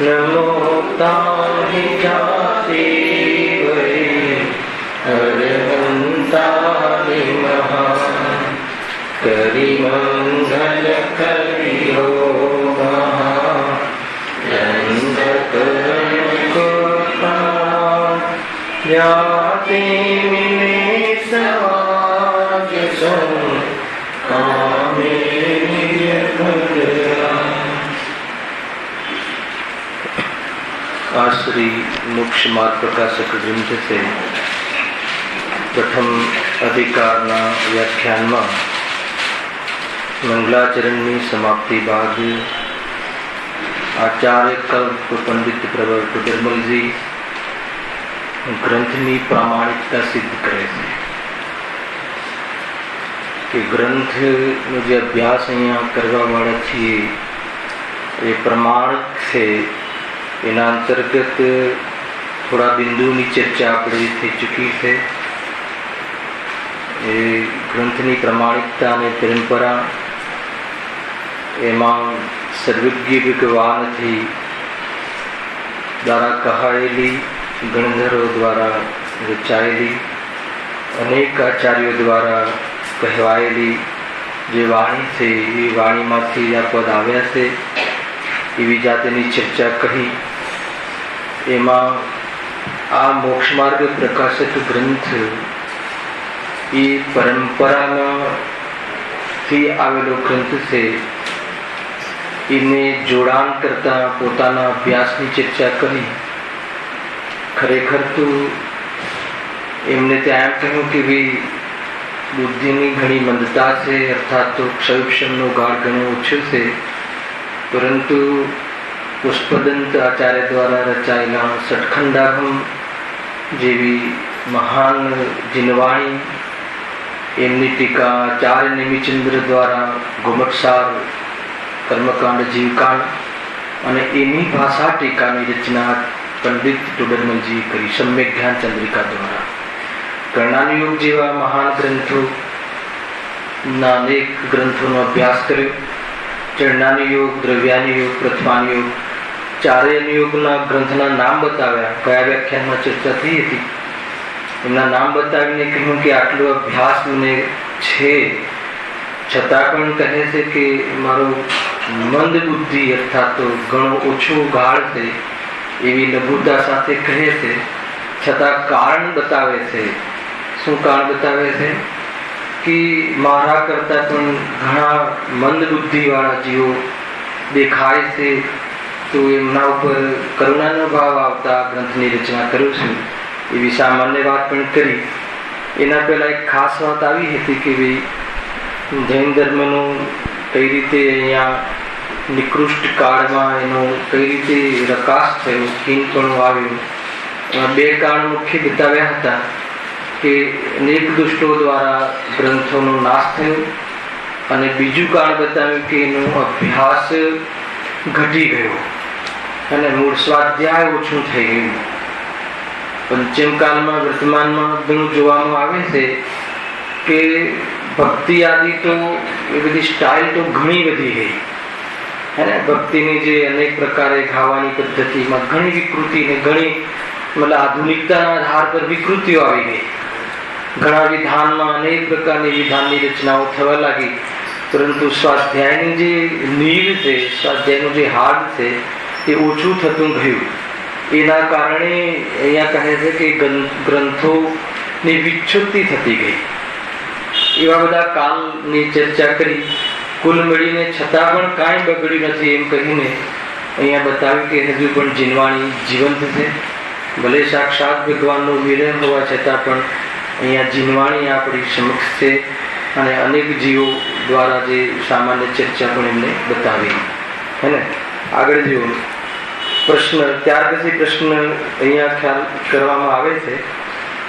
नमोक्ताहि जाति वै अरहन्तानि महान् करिमंगल करियो जाति मिले समाज सं कामे આ શ્રી મોક્ષ માર્ગ પ્રકાશક ગ્રંથ છે. પ્રથમ અધિકારના વ્યાખ્યાનમાં મંગલાચરણની સમાપ્તિ બાદ આચાર્ય કલ્પ પંડિત પ્રવર કુદરમલજી ગ્રંથની પ્રામાણિકતા સિદ્ધ કરે છે કે ગ્રંથનો જે અભ્યાસ અહીંયા કરવાવાળા છીએ એ પ્રમાણિક છે. એના અંતર્ગત થોડા બિંદુની ચર્ચા આપણે થઈ ચૂકી છે. એ ગ્રંથની પ્રામાણિકતા અને પરંપરા એમાં સર્વજ્ઞ ભગવાનથી દ્વારા કહાયેલી, ગણધરો દ્વારા રચાયેલી, અનેક આચાર્યો દ્વારા કહેવાયેલી જે વાણી છે એ વાણીમાંથી આ પદ આવ્યા છે એવી જાતની ચર્ચા કહી. એમાં આ મોક્ષ માર્ગ પ્રકાશક ગ્રંથ એ પરંપરામાંથી આવેલો ગ્રંથ છે. એને જોડાણ કરતા પોતાના અભ્યાસની ચર્ચા કરી. ખરેખર તો એમને ત્યાં એમ કહ્યું કે ભાઈ બુદ્ધિની ઘણી મંદતા છે, અર્થાત તો ક્ષયક્ષમનો ગાઢ ઘણો ઓછો છે, પરંતુ પુષ્પદંત આચાર્ય દ્વારા રચાયેલા સટખંડાગમ જેવી મહાન જીનવાણી, એમની ટીકા આચાર્ય નેમિચંદ્ર દ્વારા ઘુમટસાર, કર્મકાંડ, જીવકાંડ અને એની ભાષા ટીકાની રચના પંડિત ટોડરમલજી કરી સમ્યક ધ્યાન ચંદ્રિકા દ્વારા. કર્ણાનુયોગ જેવા મહાન ગ્રંથોના અનેક ગ્રંથોનો અભ્યાસ કર્યો. ચરણાનુયોગ, દ્રવ્યાનુયોગ, પ્રથમાનુયોગ, ચારેયનુયોગના ગ્રંથના નામ બતાવ્યા. કયા વ્યાખ્યાનમાં ચર્ચા થઈ હતી. એમના નામ બતાવીને કહ્યું કે આટલો અભ્યાસ મને છે, છતાં પણ કહે છે કે મારો મંદ બુદ્ધિ અર્થાત તો ઘણો ઓછો ગાઢ છે એવી લઘુતા સાથે કહે છે. છતાં કારણ બતાવે છે. શું કારણ બતાવે છે? કે મારા કરતા પણ ઘણા મંદ બુદ્ધિવાળા જીવો દેખાય છે, તો એમના ઉપર કરુણાનો ભાવ આવતા ગ્રંથની રચના કરું છું એવી સામાન્ય વાત પણ કરી. એના પહેલાં એક ખાસ વાત આવી હતી કે ભાઈ જૈન ધર્મનો કઈ રીતે અહીંયા નિકૃષ્ટ કાળમાં એનો કઈ રીતે રકાસ થયો, ખીનપણું આવ્યું. એમાં બે કારણ મુખ્ય બતાવ્યા હતા કે અનેક દુષ્ટો દ્વારા ગ્રંથોનો નાશ થયો, અને બીજું કારણ બતાવ્યું કે એનો અભ્યાસ ઘટી ગયો અને મૂળ સ્વાધ્યાય ઓછું થઈ ગયું. પંચમ કાળમાં વર્તમાનમાં ઘણું જોવામાં આવે છે કે ભક્તિ આદિ તો એ બધી સ્ટાઇલ તો ઘણી વધી ગઈ હે ને. ભક્તિની જે અનેક પ્રકારે ગાવાની પદ્ધતિમાં ઘણી વિકૃતિ ને ઘણી મતલબ આધુનિકતાના આધાર પર વિકૃતિઓ આવી ગઈ. ઘણા વિધાનમાં અનેક પ્રકારની વિધાનની રચનાઓ થવા લાગી, પરંતુ સ્વાધ્યાયની જે નીવ છે, સ્વાધ્યાયનું જે હાડ છે એ ઓછું થતું ગયું. એના કારણે અહીંયા કહે છે કે ગ્રંથોની વિચ્છુતિ થતી ગઈ. એવા બધા કાલની ચર્ચા કરી. કુલ મળીને છતાં પણ કાંઈ બગડ્યું નથી એમ કહીને અહીંયા બતાવ્યું કે હજુ પણ જીનવાણી જીવંત છે. ભલે સાક્ષાત ભગવાનનો વિલય હોવા છતાં પણ અહીંયા જીનવાણી આપણી સમક્ષ છે, અને અનેક જીવો દ્વારા જે સામાન્ય ચર્ચા પણ એમને બતાવી હે ને. આગળ જુઓ પ્રશ્ન. ત્યાર પછી પ્રશ્ન અહીંયા ખ્યાલ કરવામાં આવે છે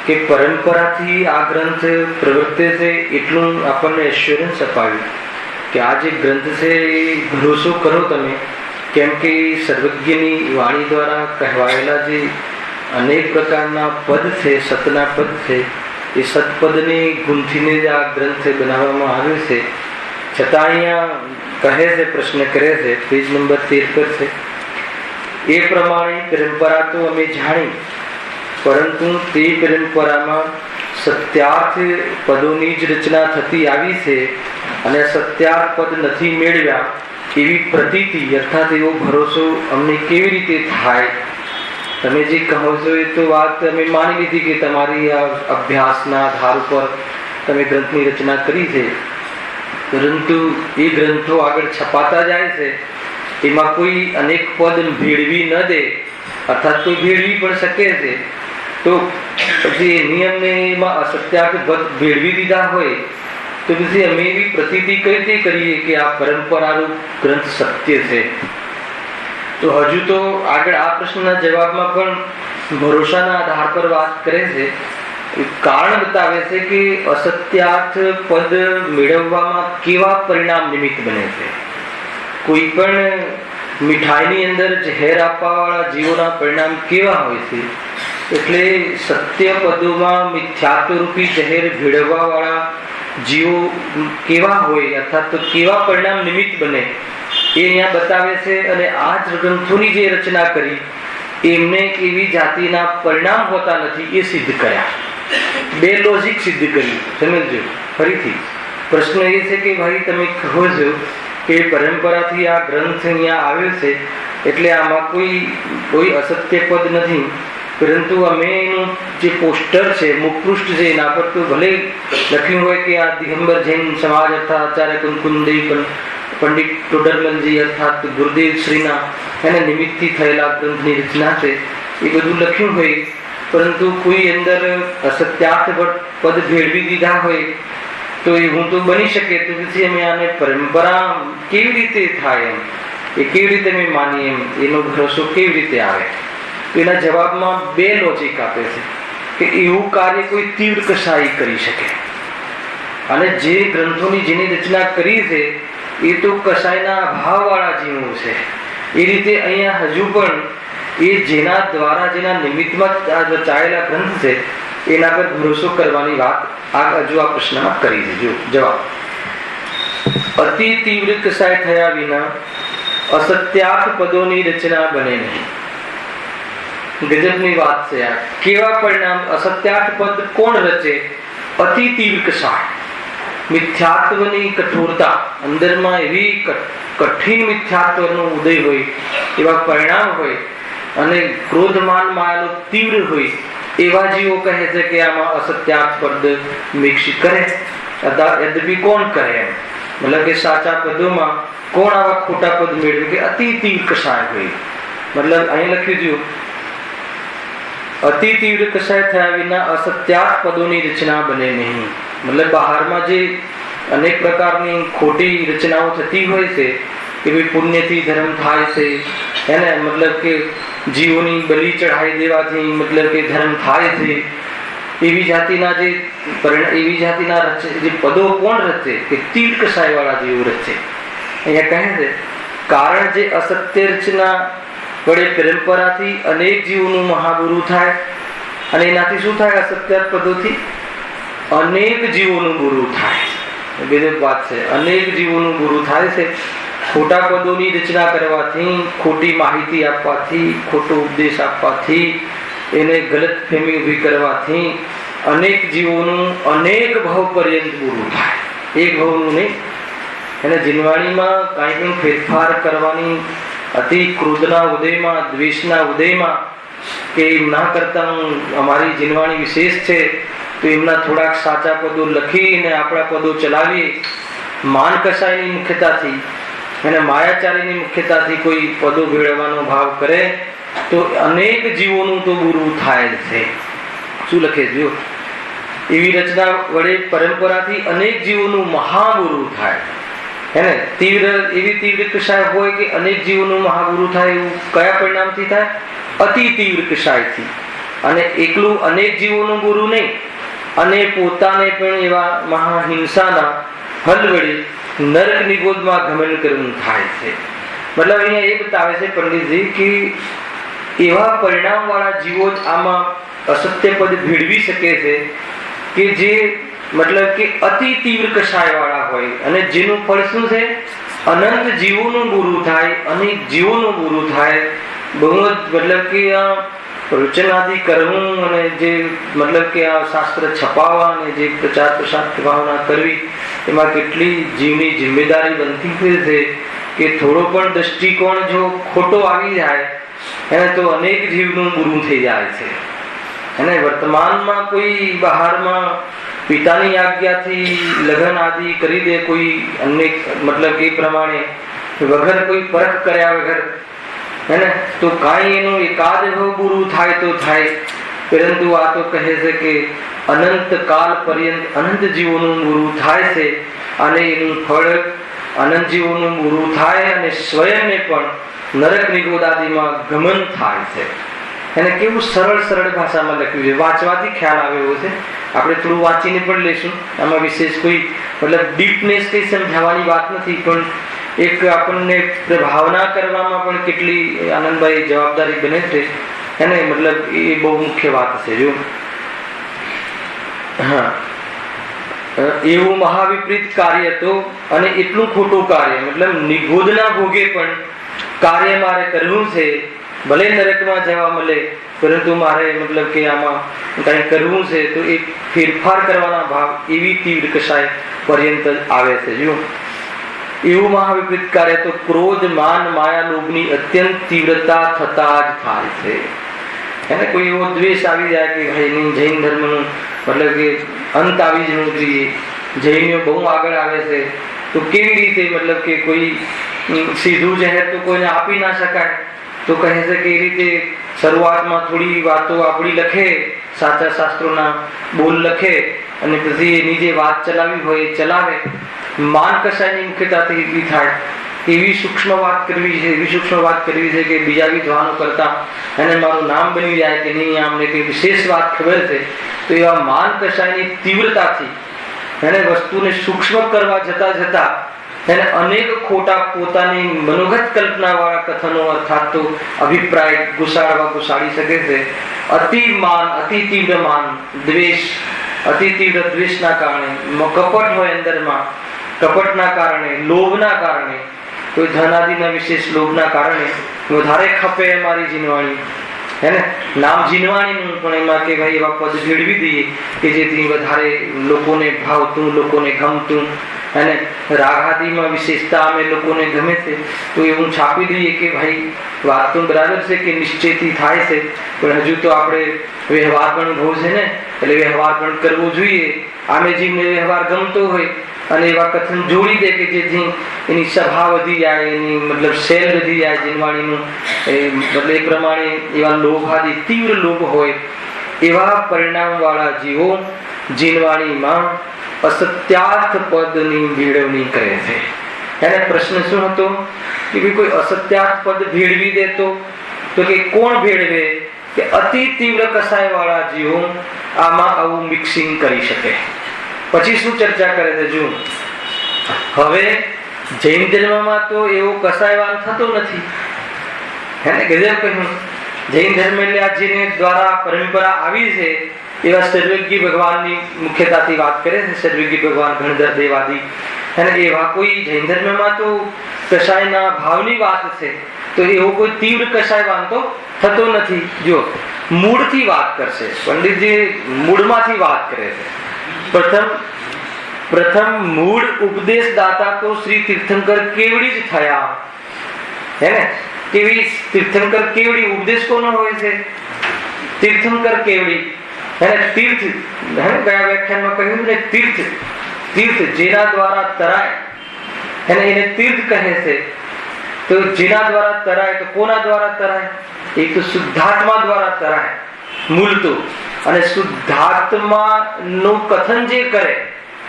કે પરંપરાથી આ ગ્રંથ પ્રવર્તે છે એટલું આપણને એશ્યોરન્સ અપાવ્યું કે આ જે ગ્રંથ છે એ ભરોસો કરો તમે, કેમ કે સર્વજ્ઞની વાણી દ્વારા કહેવાયેલા જે અનેક પ્રકારના પદ છે, સતના પદ છે, એ સતપદની ગુંથીને જ આ ગ્રંથ બનાવવામાં આવ્યો છે. છતાં અહીંયા કહે છે, પ્રશ્ન કરે છે, પેજ નંબર 13 પર છે એ પ્રમાણે પરંપરા તો અમે જાણી, પરંતુ તે પરંપરામાં સત્યાર્થ પદોની જ રચના થતી આવી છે અને સત્યાર્થ પદ નથી મેળવ્યા એવી પ્રતીતિ અર્થાત એવો ભરોસો અમને કેવી રીતે થાય? તમે જે કહો છો એ તો વાત અમે માની લીધી કે તમારી આ અભ્યાસના આધાર ઉપર તમે ગ્રંથની રચના કરી છે, પરંતુ એ ગ્રંથો આગળ છપાતા જાય છે, એમાં કોઈ અનેક પદ ભેળવી ન દે, અર્થાત કોઈ ભેળવી પણ શકે છે, તો પછી નિયમને એમાં અસત્યાર્થ પદ ભેળવી દીધા હોય તો પછી અમે એવી પ્રતીતિ કઈ રીતે કરીએ કે આ પરંપરારૂપ ગ્રંથ સત્ય છે? તો હજુ તો આગળ આ પ્રશ્નના જવાબમાં પણ ભરોસાના આધાર પર વાત કરે છે. કારણ બતાવે છે કે અસત્યાર્થ પદ મેળવવામાં કેવા પરિણામ નિમિત્ત બને છે. કોઈ પણ મીઠાઈની અંદર ઝેર આપવા વાળા જીવોના પરિણામ કેવા હોય છે, એટલે સત્ય પદોમાં મિથ્યાત્વ રૂપી ઝેર ભેળવવા વાળા જીવો કેવા હોય અર્થાત તો કેવા પરિણામ નિમિત્ત બને એ અહીંયા બતાવે છે. અને આ જ ગ્રંથોની જે રચના કરી એમને એવી જાતિના પરિણામ હોતા નથી એ સિદ્ધ કર્યા. બે લોજિક સિદ્ધ કરી. સમજો ફરીથી પ્રશ્ન એ છે કે ભાઈ તમે કહો છો કે પરંપરાથી આ ગ્રંથ અહીંયા આવ્યો છે એટલે આમાં કોઈ અસત્ય પદ નથી, પરંતુ અમે એનું જે પોસ્ટર છે, મુખપૃષ્ઠ છે, એના પર તો ભલે લખ્યું હોય કે આ દિગંબર જૈન સમાજ અર્થાત આચાર્ય કુંકુમદેવ પંડિત ટોડરમલજી અર્થાત ગુરુદેવ શ્રીના એને નિમિત્તથી થયેલા ગ્રંથની રચના છે, એ બધું લખ્યું હોય, પરંતુ કોઈ અંદર અસત્યાર્થ પદ ભેળવી દીધા હોય તો એ હું તો બની શકે, તો પછી અમે આને પરંપરા કેવી રીતે થાય એમ, એ કેવી રીતે અમે માનીએ એમ, એનો ભરોસો કેવી રીતે આવે? એના જવાબમાં બે લોજિક આપે છે કે એવું કાર્ય કોઈ તીવ્ર કસાઈ કરી શકે, અને જે ગ્રંથોની જેની રચના કરી છે એ તો કસાઈના અભાવવાળા જીવો છે. એ રીતે અહીંયા હજુ પણ એ જેના દ્વારા જેના નિમિત્તમાં રચાયેલા ગ્રંથ છે એના પર ભરોસો કરવાની વાત હજુ આ પ્રશ્નમાં કરી છે. જો જવાબ, અતિ તીવ્ર કસાય થયા વિના અસત્યાર્થ પદોની રચના બને નહીં. ગજબની વાત છે આ. કેવા પરિણામ? અસત્યાર્થ પદ કોણ રચે? અતિ તીવ્ર કસાય, મિથ્યાત્વની કઠોરતા, અંદરમાં એવી કઠિન મિથ્યાત્વનો ઉદય હોય, એવા પરિણામ હોય, અને ક્રોધમાન માયાનો તીવ્ર હોય, એવા જીવો કહે છે કે આમાં અસત્યાર્થ પદ મિક્સ કરે. યદ્યપિ કોણ કરે એમ, મતલબ કે સાચા પદોમાં કોણ આવા ખોટા પદ મેળવે કે અતિ તીવ્ર કસાય હોય? મતલબ અહીં લખ્યું છે અતિ તીવ્ર કસાય થયા વિના અસત્યાર્થ પદોની રચના બને નહીં. મતલબ બહારમાં જે અનેક પ્રકારની ખોટી રચનાઓ થતી હોય છે કે ભાઈ પુણ્યથી ધર્મ થાય છે, એને મતલબ કે જીવોની બલિ ચઢાઈ દેવાથી મતલબ કે ધર્મ થાય છે, એવી જાતિના જે પદો કોણ રચે? કે તીવ્ર કસાય વાળા જીવો રચે. અહીંયા કહે છે કારણ જે અસત્ય રચના વડે પરંપરાથી અનેક જીવોનું મહાબુરુ થાય, અને એનાથી શું થાય? અસત્ય પદોથી અનેક જીવોનું બુરું થાય. બીજી વાત છે, અનેક જીવોનું બુરું થાય છે. ખોટા પદોની રચના કરવાથી, ખોટી માહિતી આપવાથી, ખોટો ઉપદેશ આપવાથી, એને ગલત ફહેમી ઊભી કરવાથી અનેક જીવોનું અનેક ભાવ પર્યંત બુરું થાય. એક ભાવનું નહીં. એને જીનવાણીમાં કાંઈ પણ ફેરફાર કરવાની અતિ ક્રોધના ઉદયમાં, દ્વેષના ઉદયમાં કે એમ ના કરતા અમારી જીનવાણી વિશેષ છે તો એમના થોડાક સાચા પદો લખીને આપણા પદો ચલાવીએ, માન કસાયની મુખ્યતાથી અને માયાચારીની મુખ્યતાથી કોઈ પદો ભેળવવાનો ભાવ કરે તો અનેક જીવોનું તો બુરું થાય છે. શું લખે જો? એવી રચના વડે પરંપરાથી અનેક જીવોનું મહાબુરું થાય. હેને? એવી તીવ્ર કસાય હોય કે અનેક જીવોનું મહાબુરું થાય. એવું કયા પરિણામથી થાય? અતિ તીવ્ર કસાયથી. અને એકલું અનેક જીવોનું બુરું નહીં, અને પોતાને પણ એવા મહાહિંસાના હલ વડે નરક નિગોદમાં ઘમંડ કરવું થાય છે. મતલબ અહીંયા એ બતાવે છે પંડિતજી કે એવા પરિણામ વાળા જીવો જ આમાં અસત્ય પદ ભેળવી શકે છે કે જે મતલબ કે અતિ તીવ્ર કસાય વાળા હોય, અને જેનું ફળ શું છે? અનંત જીવોનું બુરું થાય, અનેક જીવોનું બુરું થાય, બહુ જ મતલબ કે આ પ્રવચનાદિ કરવું અને જે મતલબ કે આ શાસ્ત્ર છપાવવા અને જે પ્રચાર પ્રસાર ભાવના કરવી એમાં કેટલી જીવની જિમ્મેદારી બનતી હોય છે કે થોડો પણ દ્રષ્ટિકોણ જો ખોટો આવી જાય એને તો અનેક જીવનું બુરું થઈ જાય છે. અને વર્તમાનમાં કોઈ બહારમાં પિતાની આજ્ઞાથી લગ્ન આદિ કરી દે કોઈ અનેક મતલબ એ પ્રમાણે વગર કોઈ પરખ કર્યા વગર है तो काई एनु एकाद बुरू थाय तो थाय, परंतु आ तो कहे છે કે અનંત કાળ પર્યંત અનંત જીવોનું ગુરુ થાય છે અને એનું ફળ અનંત જીવોનું ગુરુ થાય અને સ્વયંને પણ નરક નિગોદાદીમાં ગમન થાય છે. એને કેવું સરળ સરળ ભાષામાં લખ્યું છે, વાંચવાથી ખ્યાલ આવે એવો છે. આપણે થોડું વાંચીને પણ લેશું, આમાં વિશેષ કોઈ મતલબ ડીપનેસ કઈ સમજાવવાની વાત નથી, પણ એક આપણને ભાવના કરવામાં પણ કેટલી આનંદભાઈ જવાબદારી બને છે એને મતલબ એ બહુ મુખ્ય વાત છે. જો હા એવું મહાવિપરીત કાર્ય તો અને એટલું ખોટું કાર્ય મતલબ નિગોદના ભોગે પણ કાર્ય મારે કરવું છે, ભલે નરકમાં જવા મળે પરંતુ મારે મતલબ કે આમાં કંઈ કરવું છે તો એ ફેરફાર કરવાના ભાવ એવી તીવ્ર કશાય પર્યંત આવે છે. જો એવું મહાવિપરીત કાર્ય તો ક્રોધ માન માયા લોભની અત્યંત તીવ્રતા થતા જ થાય છે. એને કોઈ એવો દ્વેષ આવી જાય કે ભાઈ જૈન ધર્મનું મતલબ કે અંત આવી જવું જોઈએ, જૈનીઓ બહુ આગળ આવે છે તો કેવી રીતે મતલબ કે કોઈ સીધું જાહેર તો કોઈને આપી ના શકાય, તો કહે છે કે એ રીતે શરૂઆતમાં થોડી વાતો આપણી લખે, સાચા શાસ્ત્રોના બોલ લખે અને પછી એની જે વાત ચલાવી હોય એ ચલાવે. માન કશાયની મુખ્યતાથી એવી થાય એવી સૂક્ષ્મ વાત કરવી છે, એવી સૂક્ષ્મ વાત કરવી છે કે બીજા વિદ્વાનો કરતા એને મારું નામ બની જાય કે નહીં, આમને કઈ વિશેષ વાત ખબર છે. તો એવા માન કશાયની તીવ્રતાથી એને વસ્તુને સૂક્ષ્મ કરવા જતા જતા એને અનેક ખોટા પોતાની મનોગત કલ્પના વાળા કથનો અર્થાત તો અભિપ્રાય ઘુસાડી શકે છે. અતિ માન, અતિ તીવ્ર માન, દ્વેષ, અતિ તીવ્ર દ્વેષના કારણે, કપટ હોય અંદરમાં, કપટના કારણે, લોભના કારણે, કોઈ ધનાદિના વિશેષ લોભના કારણે વધારે ખપે અમારી જીનવાણી, હે ને નામ જીનવાણીનું પણ એમાં કે ભાઈ એવા પદ ભેળવી દઈએ કે જેથી વધારે લોકોને ભાવતું, લોકોને ગમતું, અને રાગાદિમાં વિશેષતા અમે લોકોને ગમે છે તો એવું છાપી દઈએ કે ભાઈ વાત તો બરાબર છે કે નિશ્ચયથી થાય છે, પણ હજુ તો આપણે વ્યવહાર પણ બહુ છે ને, એટલે વ્યવહાર પણ કરવો જોઈએ. આમે જીવને વ્યવહાર ગમતો હોય અને એવા કથન જોડી દે કે જેથી એની સભા વધી જાય, એની મતલબ સેલ વધી જાય જીનવાણીનું, મતલબ એ પ્રમાણે એવા લોભ આદિ તીવ્ર લોભ હોય એવા પરિણામ વાળા જીવો જીનવાણીમાં અસત્યાર્થ પદની ભેળવણી કરે છે. એને પ્રશ્ન શું હતો કે ભાઈ કોઈ અસત્યાર્થ પદ ભેળવી દે તો કે કોણ ભેળવે? કે અતિ તીવ્ર કસાય વાળા જીવો આમાં આવું મિક્સિંગ કરી શકે. પછી શું ચર્ચા કરે છે? જો હવે જૈન ધર્મમાં તો એવો કસાયવાન થતો નથી, હે ને ગજબ કહ્યું. જૈન ધર્મ એટલે આ જેને દ્વારા પરંપરા આવી છે એવા સર્વજ્ઞ ભગવાનની મુખ્યતાથી વાત કરે છે. સર્વજ્ઞ ભગવાન ગણધર દેવાદી, અને એવા કોઈ જૈન ધર્મમાં તો કસાયના ભાવની વાત છે, તો એવો કોઈ તીવ્ર કસાયવાન તો થતો નથી. જો મૂળથી વાત કરશે પંડિતજી, મૂળમાંથી વાત કરે છે. પ્રથમ મૂળ ઉપદેશ દાતા તો શ્રી તીર્થંકર કેવડી જ થયા, હે ને. કેવી તીર્થંકર કેવડી? ઉપદેશ કોનો હોય છે? તીર્થંકર કેવડી, હે તીર્થ, હે ગયા વ્યાખ્યાનમાં કહ્યું ને તીર્થ, તીર્થ જેના દ્વારા તરાય એને તીર્થ કહે છે. તો જેના દ્વારા તરાય તો કોના દ્વારા તરાય? એક તો શુદ્ધાત્મા દ્વારા તરાય મૂળ તો, અને શુદ્ધાત્મા નું કથન જે કરે,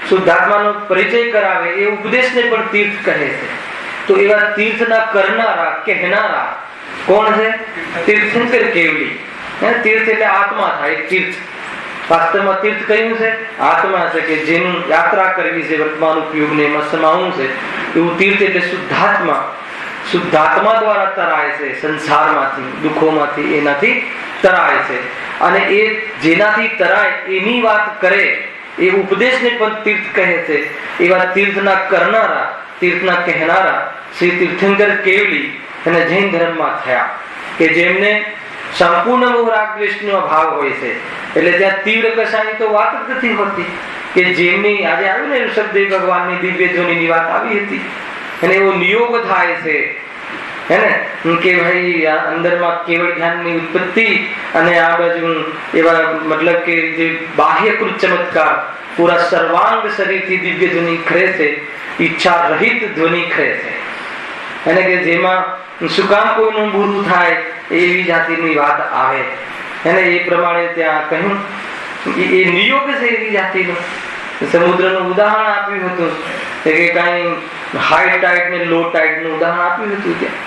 શુદ્ધાત્માનો પરિચય કરાવે એ ઉપદેશને પણ તીર્થ કહે છે. તો એવા તીર્થના કરનારા, કહેનારા કોણ છે? તીર્થંકર કેવડી. તીર્થ એટલે આત્મા થાય, તીર્થ. વાસ્તવમાં તીર્થ કયું છે? આત્મા છે, કે જેનું યાત્રા કરવી છે, વર્તમાન ઉપયોગને એમાં સમાવવું છે. એવું તીર્થ એટલે શુદ્ધાત્મા. શુદ્ધાત્મા દ્વારા તરાય છે સંસારમાંથી, દુઃખોમાંથી, એનાથી તરાય છે. અને એ જેનાથી તરાય એની વાત કરે એ ઉપદેશને પણ તીર્થ કહે છે. એવા તીર્થના કરનારા, તીર્થના કહેનારા શ્રી તીર્થંકર કેવલી અને જૈન ધર્મમાં થયા. કે જેમને સંપૂર્ણ મોહ રાગ દ્વેષનો અભાવ હોય છે, એટલે ત્યાં તીવ્ર કસાયની તો વાત જ નથી હોતી. કે જેમની આજે આવ્યું ને ઋષભદેવ ભગવાનની દિવ્ય ધ્વનિની વાત આવી હતી, અને એવો નિયોગ થાય છે હે ને કે ભાઈ અંદરમાં કેવળ જ્ઞાનની ઉત્પત્તિ અને આ બાજુ એવા મતલબ કે જે બાહ્યકૃત ચમત્કાર પૂરા સર્વાંગ શરીરથી દિવ્ય ધ્વનિ ખરે છે, ઈચ્છા રહિત ધ્વનિ ખરે છે, અને કે જેમાં શું કામ કોઈનું બુરું થાય એવી જાતિની વાત આવે, એને એ પ્રમાણે ત્યાં કહ્યું એ નિયોગ છે એવી જાતિનો. સમુદ્રનું ઉદાહરણ આપ્યું હતું કે કઈ હાઈ ટાઈડ ને લો ટાઈડ નું ઉદાહરણ આપ્યું હતું ત્યાં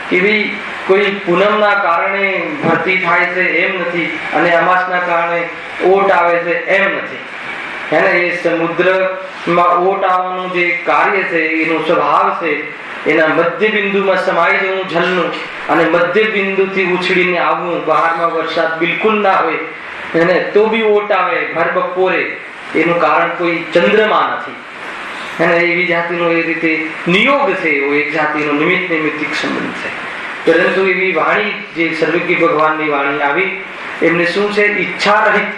કે ભાઈ કોઈ પૂનમના કારણે ભરતી થાય છે એમ નથી, અને અમાસના કારણે ઓટ આવે છે એમ નથી. એને એ સમુદ્રમાં ઓટ આવવાનું જે કાર્ય છે એનો સ્વભાવ છે, એના મધ્ય બિંદુમાં સમાઈ જવું જલનું, અને મધ્ય બિંદુથી ઉછળીને આવવું, બહારમાં વરસાદ બિલકુલ ના હોય એને તો બી ઓટ આવે ભર બપોરે, એનું કારણ કોઈ ચંદ્રમા નથી. અને એવી જાતિનો એ રીતે નિયોગ છે, એવો એક જાતિનો નિમિત્ત નૈમિત્તિક સંબંધ છે. પરંતુ એવી વાણી જે સર્વજ્ઞ ભગવાનની વાણી આવી, એમને શું છે? ઈચ્છા રહિત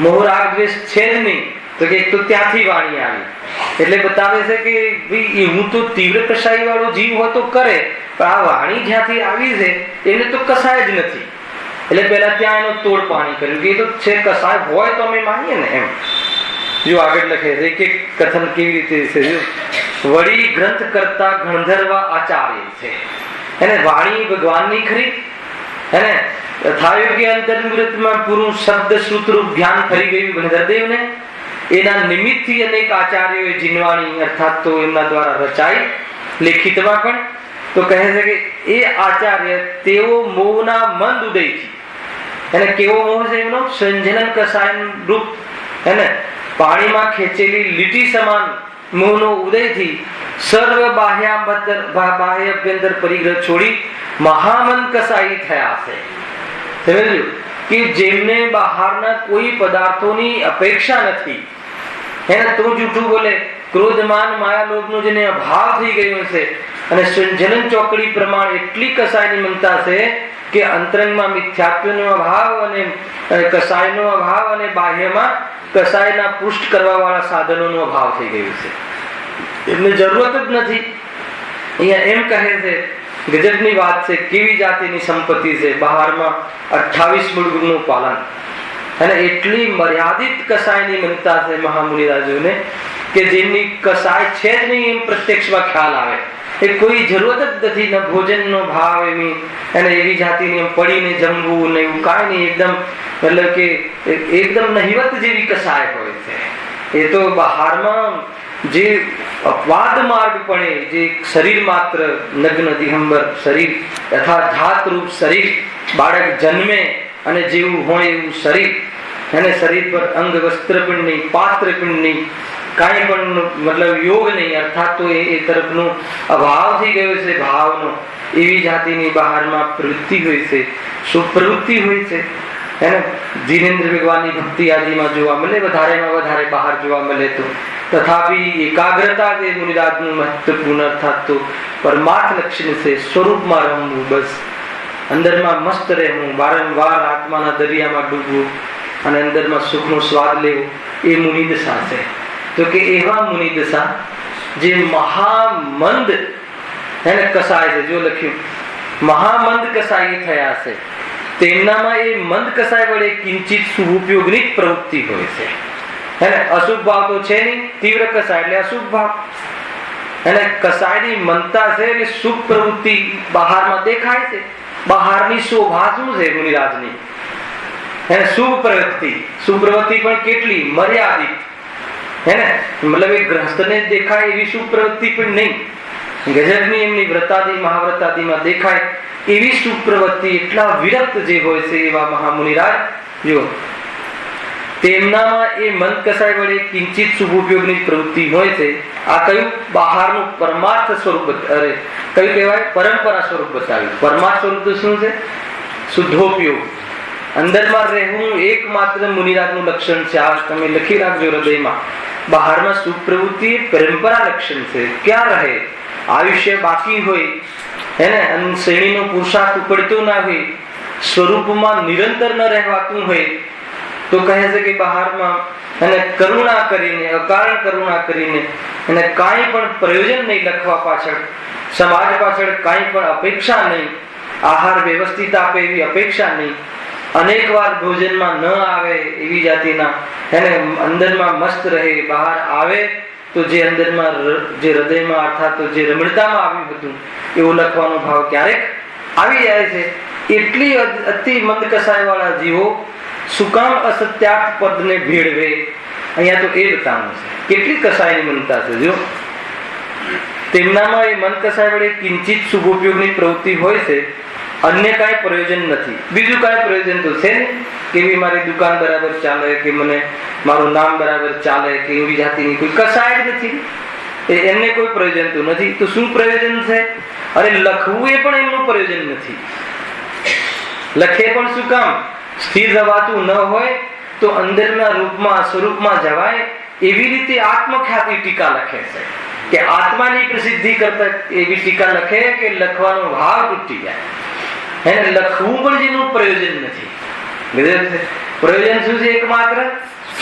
મોહ રાગ દ્વેષ છે જ નહીં. તો કે એક તો ત્યાંથી વાણી આવી એટલે બતાવે છે કે ભાઈ હું તો તીવ્ર કસાઈ વાળો જીવ હોય તો કરે, પણ આ વાણી જ્યાંથી આવી છે એને તો કસાય જ નથી. એટલે પેલા ત્યાં એનો તોડ પાણી કર્યું કે એ તો છે કસાય હોય તો અમે માનીએ ને એમ. જો આગળ લખે છે કે કથન કેવી રીતે છે, વળી ગ્રંથ કરતા ગણધર્વ આચાર્ય છે, એને વાણી ભગવાનની ખરી, એને યથાયોગ્ય અંતર્મૃતમાં પૂરું શબ્દ સૂત્રરૂપ ધ્યાન ફરી ગયું ગણધરદેવને. એના નિમિત્તથી અનેક આચાર્યોએ જીનવાણી અર્થાત તો એમના દ્વારા રચાઈ, લેખિતમાં પણ. તો કહે છે કે એ આચાર્ય તેઓ મોહના મંદ ઉદયથી, એને કેવો મોહ છે એમનો? સંજનન કસાય રૂપ, એને પાણીમાં ખેંચેલી લીટી સમાન મોહનો ઉદયથી સર્વ બાહ્યાભ્યંતર પરિગ્રહ છોડી મહામંદ કસાઈ થયા છે. સમજ્યું કે જેમને બહારના કોઈ પદાર્થોની અપેક્ષા નથી, એને તું જૂઠું બોલે, ક્રોધમાન માયા લોભનો જેને અભાવ થઈ ગયો છે, અને સંજનન ચોકડી પ્રમાણે એટલી કસાયની મનતા છે કે અંતરંગમાં મિથ્યાત્વનો અભાવ અને કસાયનો અભાવ, અને બાહ્યમાં કસાયના પુષ્ટ કરવા વાળા સાધનોનો અભાવ થઈ ગયું છે. એમને જરૂરત જ નથી. અહીંયા એમ કહે છે, ગજબની વાત છે, કેવી જાતિની સંપત્તિ છે. બહારમાં 28 મૂળગુણનું પાલન, અને એટલી મર્યાદિત કસાયની મનતા છે મહામુનિરાજોને કે જેમની કસાય છે જ નહીં એમ પ્રત્યક્ષમાં ખ્યાલ આવે. એ કોઈ જરૂરત જ નથી, ન ભોજનનો ભાવ એવી, અને એવી જાતિની પડીને જમવું ને એવું કાંઈ નહીં, એકદમ મતલબ કે એકદમ નહિવત જેવી કસાય હોય છે. એ તો બહારમાં જે અપવાદ માર્ગ પણ જે શરીર માત્ર નગ્ન દિગંબર શરીર, તથા જાત રૂપ શરીર, બાળક જન્મે અને જેવું હોય એવું શરીર, અને શરીર પર અંગ વસ્ત્ર પણ નહીં, પાત્ર પણ નહીં, કાંઈ પણ મતલબ યોગ નહીં, અર્થાત તો એ તરફનો અભાવ થઈ ગયો છે ભાવનો. એવી જાતિની બહારમાં પ્રવૃત્તિ હોય છે, સુપ્રવૃત્તિ હોય છે. એને જીનેન્દ્ર ભગવાનની ભક્તિ આદિમાં જોવા મળે, વધારેમાં વધારે બહાર જોવા મળે. તો તથાપિ એકાગ્રતા જે મુનિરાજનું મહત્વપૂર્ણ અર્થાત તો પરમાર્થ લક્ષણ છે. સ્વરૂપમાં રમવું, બસ અંદરમાં મસ્ત રહેવું, વારંવાર આત્માના દરિયામાં ડૂબવું અને અંદરમાં સુખનો સ્વાદ લેવો, એ મુનિદશા છે. તો કે એવા મુનિદશા જે મહામંદ એને કસાય છે, જો લખ્યું મહામંદ કસાય થયા છે, તેમનામાં એ મંદ કસાય વડે કિંચિત શુભોપયોગની પ્રવૃત્તિ હોય છે. એને અશુભ ભાવ તો છે નહીં, તીવ્ર કસાય એટલે અશુભ ભાવ, એને કસાયની મનતા છે એટલે શુભ પ્રવૃત્તિ બહારમાં દેખાય છે. બહારની શોભા શું છે મુનિરાજની? એને શુભ પ્રવૃત્તિ પણ કેટલી મર્યાદિત, હેને મતલબ એ ગ્રહસ્થને દેખાય એવી શુભ પ્રવૃત્તિ પણ નહીં, ગજબની એમની વ્રતાદિ મહાવ્રતાદિમાં દેખાય એવી શુભ પ્રવૃત્તિ, એટલા વિરક્ત જે હોય છે એવા મહામુનિરાજ જો તેમનામાં એ મન કસાય વડે કિંચિત શુભ ઉપયોગની પ્રવૃત્તિ હોય છે. આ કયું? બહારનું પરમાર્થ સ્વરૂપ, અરે કયું કહેવાય? પરંપરા સ્વરૂપ બતાવ્યું. પરમાર્થ સ્વરૂપ તો શું છે? શુદ્ધોપયોગ, અંદરમાં રહેવું એકમાત્ર મુનિરાજનું લક્ષણ છે. આ તમે લખી રાખજો હૃદયમાં. બહારમાં શુભ પ્રવૃત્તિ પરંપરા લક્ષણ છે. ક્યાં રહે? આયુષ્ય બાકી હોય એને શ્રેણીનો પુરુષાર્થ ઉપડતો ના હોય, સ્વરૂપમાં નિરંતર ન રહેવાતું હોય, તો કહે છે કે બહારમાં અને કરુણા કરીને, અકારણ કરુણા કરીને અને કાંઈ પણ પ્રયોજન નહીં લખવા પાછળ, સમાજ પાછળ કાંઈ પણ અપેક્ષા નહીં, આહાર વ્યવસ્થિત આપે એવી અપેક્ષા નહીં, અનેક વાર ભોજનમાં ન આવે એવી જાતિના, એને અંદરમાં મસ્ત રહે, બહાર આવે તો જે અંદરમાં જે હૃદયમાં અર્થાત તો જે રમણતામાં આવ્યું હતું એવું લખવાનો ભાવ ક્યારેક આવી જાય છે. એટલી અતિ મંદ કસાય વાળા જીવો શું કામ અસત્યાર્થ પદને ભેળવે? અહીંયા તો એ બતાવવાનું છે કેટલી કસાયની મનતા છે. જો તેમનામાં એ મન કસાય વડે કિંચિત શુભોપયોગની પ્રવૃત્તિ હોય છે, અન્ય કાંઈ પ્રયોજન નથી. બીજું કાંઈ પ્રયોજન તો છે ને કે મારી દુકાન બરાબર ચાલે, કે મને મારું નામ બરાબર ચાલે, કે એવી જાતિની કોઈ કસાય જ નથી, એમને કોઈ પ્રયોજન તો નથી. તો શું પ્રયોજન છે? અરે લખવું એ પણ એમનું પ્રયોજન નથી. લખે પણ શું કામ? સ્થિર રવાતું ન હોય તો અંદરના રૂપમાં સ્વરૂપમાં જવાય એવી રીતે આત્મખ્યાતિ ટીકા લખે છે કે આત્માની પ્રસિદ્ધિ કરતા એવી ટીકા લખે કે લખવાનો ભાવ તૂટી જાય. એને લખવું પણ જેનું પ્રયોજન નથી. પ્રયોજન શું છે? એકમાત્ર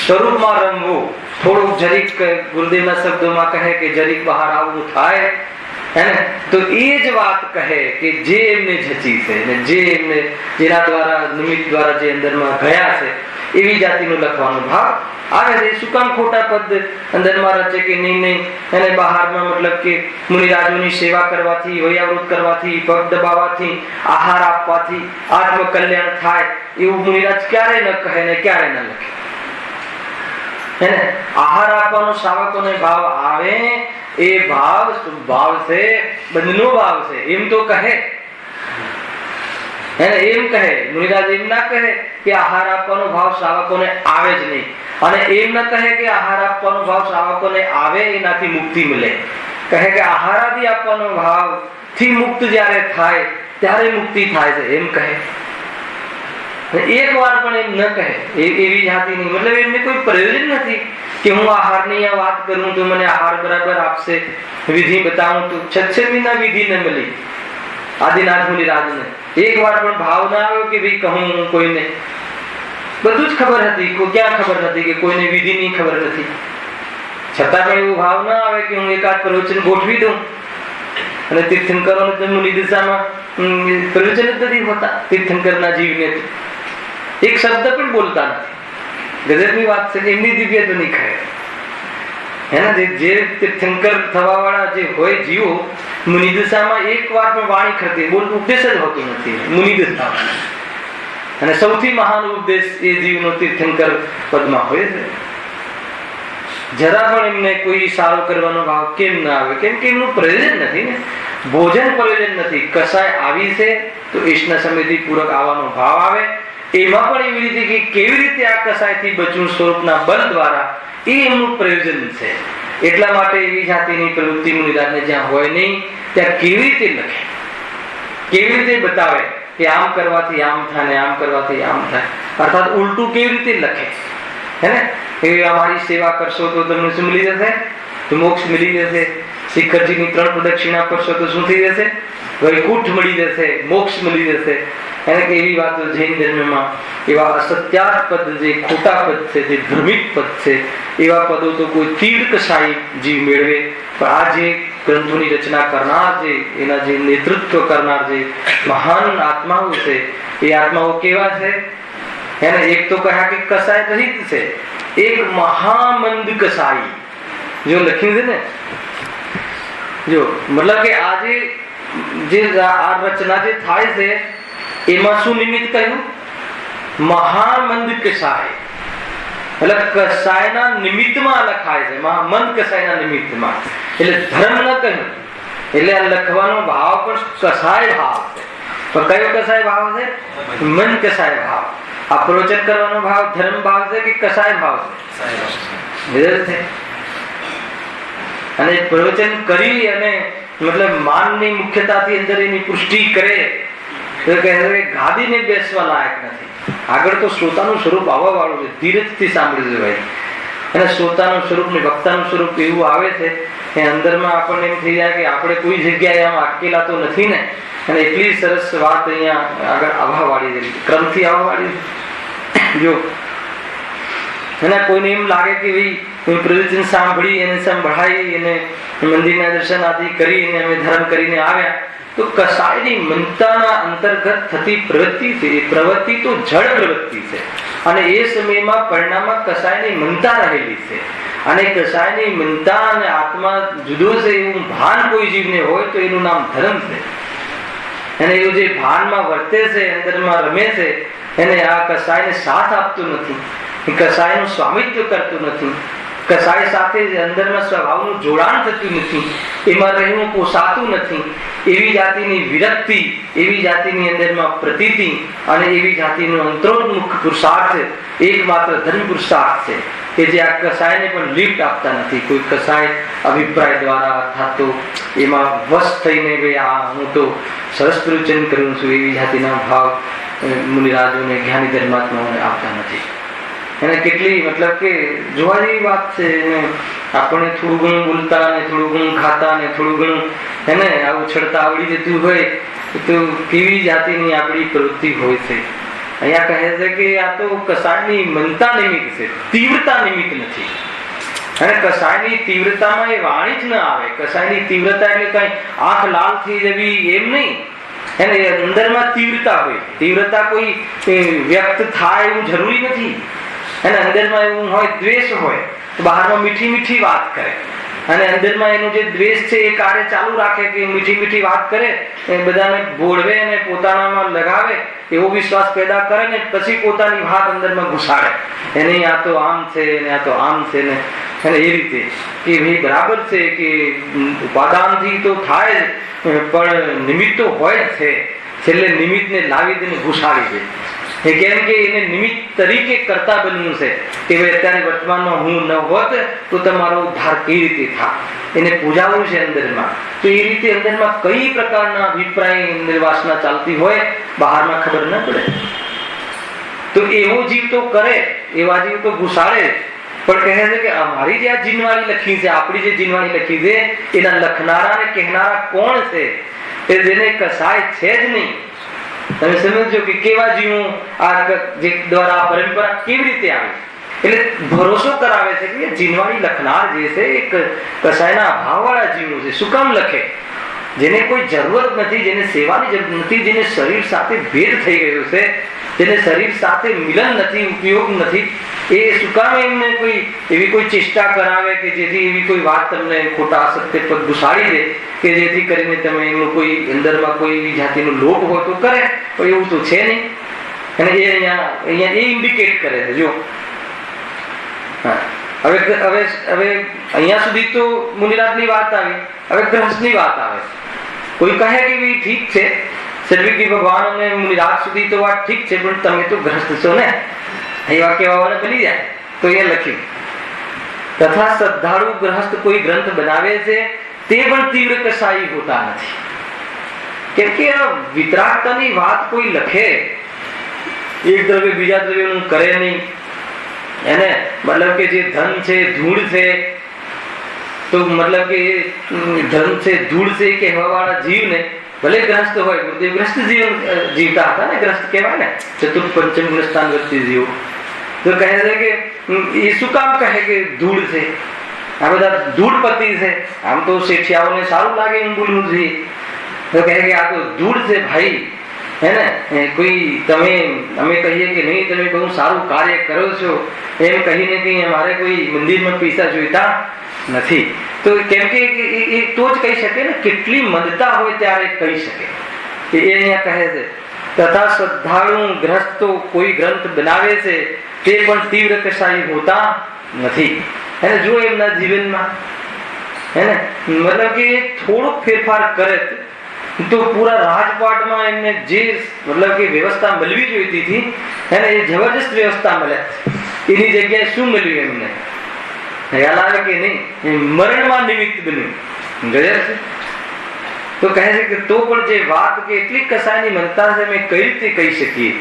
સ્વરૂપમાં રમવું. થોડુંક જરીક ગુરુદેવના શબ્દોમાં કહે કે જરીક બહાર આવવું થાય, તો એ જ વાત કહે કે જે એમને જચી છે ને જે એમને જેના દ્વારા નિમિત્ત દ્વારા જે અંદરમાં ગયા છે એવી જાતિનું લખવાનો ભાવ આવે છે. શું કામ ખોટા પદ અંદરમાં રચે કે નહીં એને બહારમાં મતલબ કે મુનિરાજોની સેવા કરવાથી, વૈયાવૃત કરવાથી, પગ દબાવવાથી, આહાર આપવાથી આત્મકલ્યાણ થાય એવું મુનિરાજ ક્યારે ન કહે ને ક્યારે ન લખે. એને આહાર આપવાનો શ્રાવકોને ભાવ આવે, એ ભાવ શુભ ભાવ છે, બંધનો ભાવ છે એમ તો કહે. એને એમ કહે મુનિરાજ, એમ ના કહે કે આહાર આપવાનો ભાવ શ્રાવકોને આવે જ નહીં, અને એમ ન કહે કે આહાર આપવાનો ભાવ શ્રાવકોને આવે એનાથી મુક્તિ મળે. કહે કે આહાર આદિ આપવાનો ભાવ થી મુક્ત જ્યારે થાય ત્યારે મુક્તિ થાય છે એમ કહે. એક વાર પણ એમ ન કહે એવી જાતિની, મતલબ એમને કોઈ પ્રયોજન નથી કે હું આહારની આ વાત કરું તો મને આહાર બરાબર આપશે, વિધિ બતાવું તો 6 મહિના વિધિ ન મળી આદિનાથ મુનિરાજને. એક વાર પણ ભાવ ના આવ્યો કે ભાઈ કહું કોઈને. બધું જ ખબર હતી, ક્યાં ખબર નથી કે કોઈને વિધિની ખબર નથી, છતાં પણ એવો ભાવ ના આવે કે હું એકાદ પ્રવચન ગોઠવી દઉં. અને તીર્થંકરોને મુનિ દિશામાં પ્રવચન જ નથી હોતા. તીર્થંકરના જીવને એક શબ્દ પણ બોલતા નથી. ગજબની વાત છે. એમની દિવ્ય તો નહીં કહે. એના જે તીર્થંકર થવા વાળા જે હોય જીવો મુનિ દિશામાં એક વાર પણ વાણી ખરતી બોલતું ઉપદેશ જ હોતું નથી મુનિ દિશામાં. અને સૌથી મહાન ઉપદેશ એ જીવનો તીર્થંકર પદમાં હોય છે. જરા પણ એમને કોઈ સારો કરવાનો ભાવ કેમ ના આવે? કેમ કે એમનું પ્રયોજન નથી ને. ભોજન પ્રયોજન નથી. કસાય આવી છે તો ઈષ્ણ સમિતિ પૂર્વક આવવાનો ભાવ આવે. એમાં પણ એવી રીતે કે કેવી રીતે આ કસાયથી બચવું સ્વરૂપના બળ દ્વારા, એ એમનું પ્રયોજન છે. એટલા માટે એવી જાતિની પ્રવૃત્તિ મુનિરાજને જ્યાં હોય નહીં ત્યાં કેવી રીતે લખે, કેવી રીતે બતાવે કે આમ કરવાથી આમ થાય ને આમ કરવાથી આમ થાય, અર્થાત ઉલટું કેવી રીતે લખે. હે ને એ અમારી સેવા કરશો તો તમને શું મળી જશે? તો મોક્ષ મળી જશે. શિખરજીની 3 પ્રદક્ષિણા કરશો તો શું થઈ જશે? વૈકુંઠ મળી જશે, મોક્ષ મળી જશે. એને કે એવી વાતો જૈન ધર્મમાં એવા અસત્યાર્થ પદ, જે ખોટા પદ છે, જે ભ્રમિત પદ છે, એવા પદો તો કોઈ તીવ્ર કસાઈ જીવ મેળવે. પણ આ જે ગ્રંથોની રચના કરનાર, જે એના જે નેતૃત્વ કરનાર જે મહાન આત્માઓ છે, એ આત્માઓ કેવા છે? એને એક તો કહ્યા કે કસાય રહિત છે, એક મહામંદ કસાઈ જો લખ્યું છે ને. જો મતલબ કે આજે જે આ રચના જે થાય છે એમાં શું નિમિત્ત કહ્યું? મહામંદ કસાય. એટલે કસાયના નિમિત્તમાં લખાય છે, મહામંદ કસાયના નિમિત્તમાં. એટલે ધર્મ ન કહ્યું. એટલે આ લખવાનો ભાવ પણ કસાય ભાવ છે. તો કયો કસાય ભાવ છે? મન કસાય ભાવ. આ પ્રવચન કરવાનો ભાવ ધર્મ ભાવ છે કે કસાય ભાવ છે? અને પ્રવચન કરી અને મતલબ માનની મુખ્યતાથી અંદર એની પુષ્ટિ કરે તો કહે ગાદીને બેસવા લાયક નથી. આગળ તો શ્રોતાનું સ્વરૂપ આવવા વાળું છે. ધીરજથી સાંભળજો ભાઈ. અને શ્રોતાનું સ્વરૂપ ને વક્તાનું સ્વરૂપ એવું આવે છે એ અંદરમાં આપણને એમ થઈ જાય કે આપણે કોઈ જગ્યાએ આમ અટકેલા તો નથી ને. અને એટલી સરસ વાત અહીંયા આગળ આવવા વાળી છે, ક્રમથી આવવા વાળી છે. જો અને કોઈને એમ લાગે કે ભાઈ પ્રવચન સાંભળી અને સંભળાઈ અને મંદિરના દર્શન આદિ કરીને અમે ધર્મ કરીને આવ્યા, તો કસાયની મનતાના અંતર્ગત થતી પ્રવૃત્તિ છે એ પ્રવૃત્તિ તો જળ પ્રવૃત્તિ છે. અને એ સમયમાં પરિણામમાં કસાયની મનતા રહેલી છે. અને કસાયની મનતા અને આત્મા જુદો છે એવું ભાન કોઈ જીવને હોય તો એનું નામ ધર્મ છે. અને એવું જે ભાનમાં વર્તે છે, અંદરમાં રમે છે, એને આ કસાયને સાથ આપતું નથી, કસાયનું સ્વામિત્વ કરતું નથી, કસાય સાથે અંદરમાં સ્વભાવનું જોડાણ થતું નથી, એમાં રહેવું પોસાતું નથી. એવી જાતિની વિરક્તિ, એવી જાતિની અંદરમાં પ્રતીતિ અને એવી જાતિનો અંતરોન્મુખ પુરુષાર્થ એકમાત્ર ધર્મ પુરુષાર્થ છે કે જે આ કસાયને પણ લિફ્ટ આપતા નથી. કોઈ કસાય અભિપ્રાય દ્વારા અથવા તો એમાં વશ થઈને ભાઈ આ હું તો સરસ પ્રવચન કરું છું એવી જાતિના ભાવ મુનિરાજોને જ્ઞાની ધર્માત્માઓને આપતા નથી. એને કેટલી મતલબ કે જોવા જેવી વાત છે. આપણને થોડું ઘણું બોલતા ને થોડું ઘણું ખાતા ને થોડું ઘણું એને આવું છડતા આવડી જતું હોય તો કેવી જાતિની આપણી પ્રવૃત્તિ હોય છે. અહીંયા કહે છે કે આ તો કસાયની મનતા નિમિત્ત છે, તીવ્રતા નિમિત્ત નથી. અને કસાયની તીવ્રતામાં એ વાણી જ ન આવે. કસાયની તીવ્રતા એટલે કઈ આંખ લાલ થઈ જવી એમ નહીં. એને અંદરમાં તીવ્રતા હોય. તીવ્રતા કોઈ વ્યક્ત થાય એવું જરૂરી નથી. અને અંદરમાં એવું હોય, દ્વેષ હોય તો બહારમાં મીઠી મીઠી વાત કરે, અને અંદરમાં એનો જે દ્વેષ છે એ કાર્ય ચાલુ રાખે કે મીઠી મીઠી વાત કરે, બધાને બોળવે અને પોતાનામાં લગાવે એવો વિશ્વાસ પેદા કરે ને પછી પોતાની વાત અંદરમાં ઘુસાડે. એને આ તો આમ છે ને આ તો આમ છે ને. અને એ રીતે કે ભાઈ બરાબર છે કે ઉપાદાનથી તો થાય જ, પણ નિમિત્ત તો હોય જ છે. છેલ્લે નિમિત્તને લાવી દઈને ઘુસાડી દે. એ કેમ કે એને નિમિત્ત તરીકે કરતા બનવું છે કે ભાઈ અત્યારે વર્તમાનમાં હું ન હોત તો તમારો ઉદ્ધાર કેવી રીતે થાય, એને પૂજાવું છે અંદરમાં. તો એ રીતે અંદરમાં કઈ પ્રકારના અભિપ્રાય નિર્વાસના ચાલતી હોય બહારમાં ખબર ન પડે. તો એવો જીવ તો કરે, એવા જીવ તો ઘુસાડે. પણ કહે છે કે અમારી જે આ જીનવાણી લખી છે, આપણી જે જીનવાણી લખી છે, એના લખનારા ને કહેનારા કોણ છે? એ જેને કસાય છે જ નહીં. તમે સમજો કે કેવા જીવો આ જે દ્વારા પરંપરા કેવી રીતે આવી. એટલે ભરોસો કરાવે છે કે જીનવાણી લખનાર જે છે એક કસાયના અભાવવાળા જીવો છે. શું કામ લખે? જેને કોઈ જરૂરત નથી, જેને સેવાની જરૂર નથી, જેને શરીર સાથે ભેદ થઈ ગયો છે, જેને શરીર સાથે મિલન નથી, ઉપયોગ નથી, એ શું કામ એમને કોઈ એવી કોઈ ચેષ્ટા કરાવે કે જેથી એવી કોઈ વાત તમને ખોટા અસત્ય પર ઘુસાડી દે કે જેથી કરીને તમે એમનું કોઈ અંદરમાં કોઈ એવી જાતિનો લોભ હોય તો કરે, પણ એવું તો છે નહીં. અને એ અહીંયા એ ઇન્ડિકેટ કરે છે. જો હવે હવે હવે અહીંયા સુધી તો મુનિરાજની વાત આવી, હવે ગ્રહસ્થની વાત આવે. કોઈ કહે કે ભાઈ ઠીક છે, સર્વિકી ભગવાન અને મુનિરાજ સુધી તો વાત ઠીક છે, પણ તમે તો ગ્રસ્ત છો ને, એવા કહેવાવાળા ભૂલી જાય. તો એ લખ્યું તથા શ્રદ્ધાળુ ગ્રહસ્થ કોઈ ગ્રંથ બનાવે છે તે પણ તીવ્ર કસાઈ હોતા નથી. કેમ કે આ વિતરાગતાની વાત કોઈ લખે, એક દ્રવ્ય બીજા દ્રવ્યનું કરે નહીં. એને મતલબ કે જે ધન છે ધૂળ છે, તો મતલબ કે ધન છે ધૂળ છે કહેવાવાળા જીવને ભલે ગ્રસ્ત હોય, ગુરુદેવ ગ્રસ્ત જીવન જીવતા હતા ને, ગ્રસ્ત કહેવાય ને, ચતુર્થ પંચમ ગ્રસ્તાન વ્યક્તિ જીવો. તો કહે છે કે એ શું કામ કહે કે ધૂળ છે? આ બધા ધૂળપતિ છે. આમ તો શેઠિયાઓને સારું લાગે એમ બોલવું જોઈએ. તો કહે કે આ તો ધૂળ છે ભાઈ, હે ને. કોઈ તમે અમે કહીએ કે નહીં તમે બહુ સારું કાર્ય કરો છો એમ કહીને કે અમારે કોઈ મંદિરમાં પૈસા જોઈતા નથી. તો કેમ કે એ તો જ કહી શકે ને, કેટલી મદતા હોય ત્યારે કહી શકે. એ અહીંયા કહે છે તથા શ્રદ્ધાળુ ગ્રસ્તો કોઈ ગ્રંથ બનાવે છે તે પણ તીવ્ર કસાઈ હોતા નથી. એને જો એમના જીવનમાં હે ને મતલબ કે થોડોક ફેરફાર કરે તો પૂરા રાજપાટમાં એમને જે મતલબ કે વ્યવસ્થા મળવી જોઈતી હતી એને એ જબરજસ્ત વ્યવસ્થા મળે. એની જગ્યાએ શું મળ્યું એમને ખ્યાલ આવે કે નહીં? મરણમાં નિમિત્ત બન્યું. ગજબ છે. તો કહે છે કે તો પણ જે વાત કે એટલી કસાયની મનતા છે અમે કઈ રીતે કહી શકીએ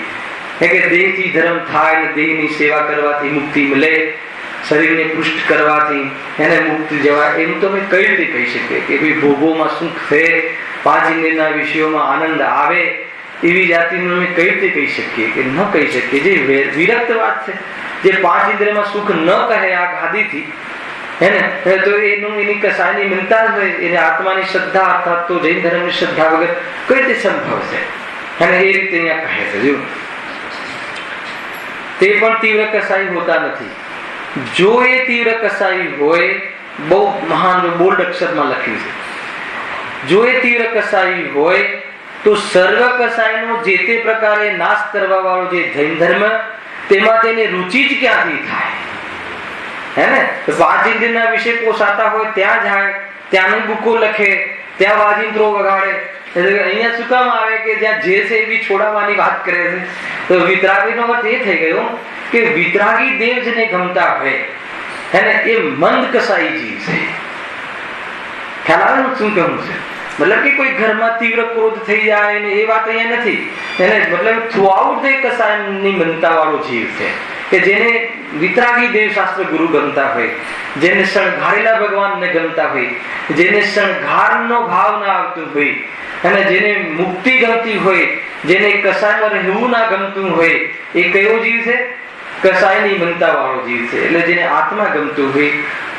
કે દેહથી ધર્મ થાય ને દેહની સેવા કરવાથી મુક્તિ મળે, શરીરને પુષ્ટ કરવાથી એને મુક્તિ જવા, એમ તો અમે કઈ રીતે કહી શકીએ કે ભાઈ ભોગોમાં સુખ છે, 5 ઇન્દ્રિયના વિષયોમાં આનંદ આવે, એવી જાતિનું અમે કઈ રીતે કહી શકીએ કે ન કહી શકીએ. જે વિરક્ત વાત છે, જે 5 ઇન્દ્રિયમાં સુખ ન કહે આ ગાદીથી, હે ને, તો એની કસાયની મિલતા જ હોય. એને આત્માની શ્રદ્ધા અર્થાત તો જૈન ધર્મની શ્રદ્ધા વગર કઈ રીતે સંભવ છે, અને એ રીતે અહીંયા કહે છે. જો તે પણ તીવ્ર કસાઈ હોતા નથી. જો એ તીવ્ર કસાઈ હોય, બહુ મહાન બોલ્ડ અક્ષરમાં લખ્યું છે, જો એ તીવ્ર કસાઈ હોય તો સર્વ કસાયનો જે તે પ્રકારે નાશ કરવા વાળો જે જૈન ધર્મ, તેમાં તેને રુચિ જ ક્યાંથી થાય, હે ને. 5 ઇન્દ્રિયના વિશે પોસાતા હોય ત્યાં જાય, ત્યાંની બુકો લખે, ત્યાં વાજિંત્રો વગાડે. અહીંયા શું કામ આવે કે જ્યાં જે છે એ બી છોડાવવાની વાત કરે છે. તો વિતરાગીનો અર્થ એ થઈ ગયો કે વિતરાગી દેવ જેને ગમતા હોય, હે ને, એ મંદ કસાઈ જીવ છે. ખ્યાલ આવે ને શું કહું છે? મતલબ કે કોઈ ઘરમાં તીવ્ર ક્રોધ થઈ જાય ને એ વાત અહીંયા નથી. એને મતલબ થ્રુઆઉટ એ કસાયની મનતા વાળો જીવ છે કે જેને વિતરાગી દેવ શાસ્ત્ર ગુરુ ગમતા હોય, જેને શણગારેલા ભગવાનને ગમતા હોય, જેને શણગારનો ભાવ ના આવતું હોય, અને જેને મુક્તિ ગમતી હોય, જેને કસાયમાં રહેવું ના ગમતું હોય, એ કયો જીવ છે? કસાયની મનતા વાળો જીવ છે. એટલે જેને આત્મા ગમતું હોય,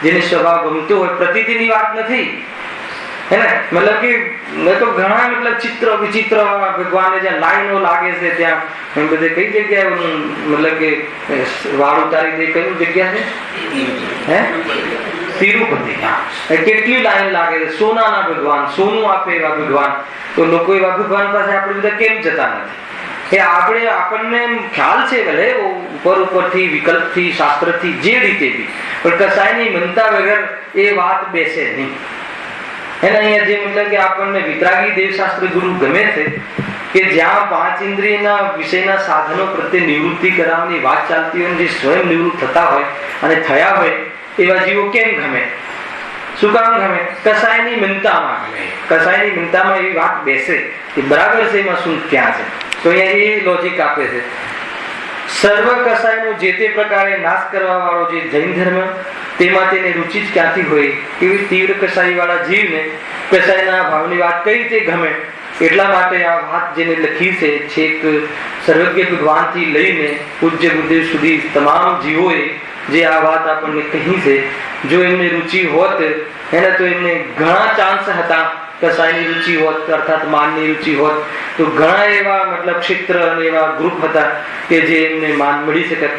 જેને સ્વભાવ ગમતો હોય, પ્રતીતિની વાત નથી, હે ને. મતલબ કે મેં તો ઘણા મતલબ ચિત્ર વિચિત્ર ભગવાનને જ્યાં લાઈનો લાગે છે ત્યાં બધે કઈ જગ્યાએ મતલબ કે વાળ ઉતારી દે, કઈ જગ્યા છે? હે, તિરુપતિ. કેટલી લાઈન લાગે છે, સોનાના ભગવાન, સોનું આપે એવા ભગવાન. તો લોકો એવા ભગવાન પાસે આપણે બધા કેમ જતા નથી? એ આપણને ખ્યાલ છે ભલે ઉપરથી વિકલ્પથી શાસ્ત્રથી જે રીતે બી, પણ કસાયની મનતા વગર એ વાત બેસે નહીં. એને અહીંયા જે મતલબ કે આપણને વિતરાગી દેવશાસ્ત્ર ગુરુ ગમે છે કે જ્યાં 5 ઇન્દ્રિયના વિષયના સાધનો પ્રત્યે નિવૃત્તિ કરાવવાની વાત ચાલતી હોય, જે સ્વયં નિવૃત્ત થતા હોય અને થયા હોય એવા જીવો કેમ ગમે? શું કામ ગમે? કસાયની મિનતામાં ગમે. કસાયની મિનતામાં એવી વાત બેસે કે બરાબર છે, એમાં શું ક્યાં છે. તો અહીંયા એ લોજિક આપે છે. સર્વ કસાયનો જે તે પ્રકારે નાશ કરવા વાળો જે જૈન ધર્મ, તેમાં તેને રુચિ જ ક્યાંથી હોય? એવી તીવ્ર કસાઈ વાળા જીવને કસાયના ભાવની વાત કઈ રીતે ગમે? એટલા માટે આ વાત જેને લખી છે, છેક સર્વજ્ઞ ભગવાનથી લઈને પૂજ્ય ગુરુદેવ સુધી તમામ જીવોએ જે આ વાત આપણને કહી છે, જો એમને રુચિ હોત એને તો એમને ઘણા ચાન્સ હતા. કસાયની રુચિ હોત અર્થાત માનની રુચિ હોત તો ઘણા એવા મતલબ ક્ષેત્ર અને એવા ગ્રુપ હતા કે જે એમને માન મળી શકે.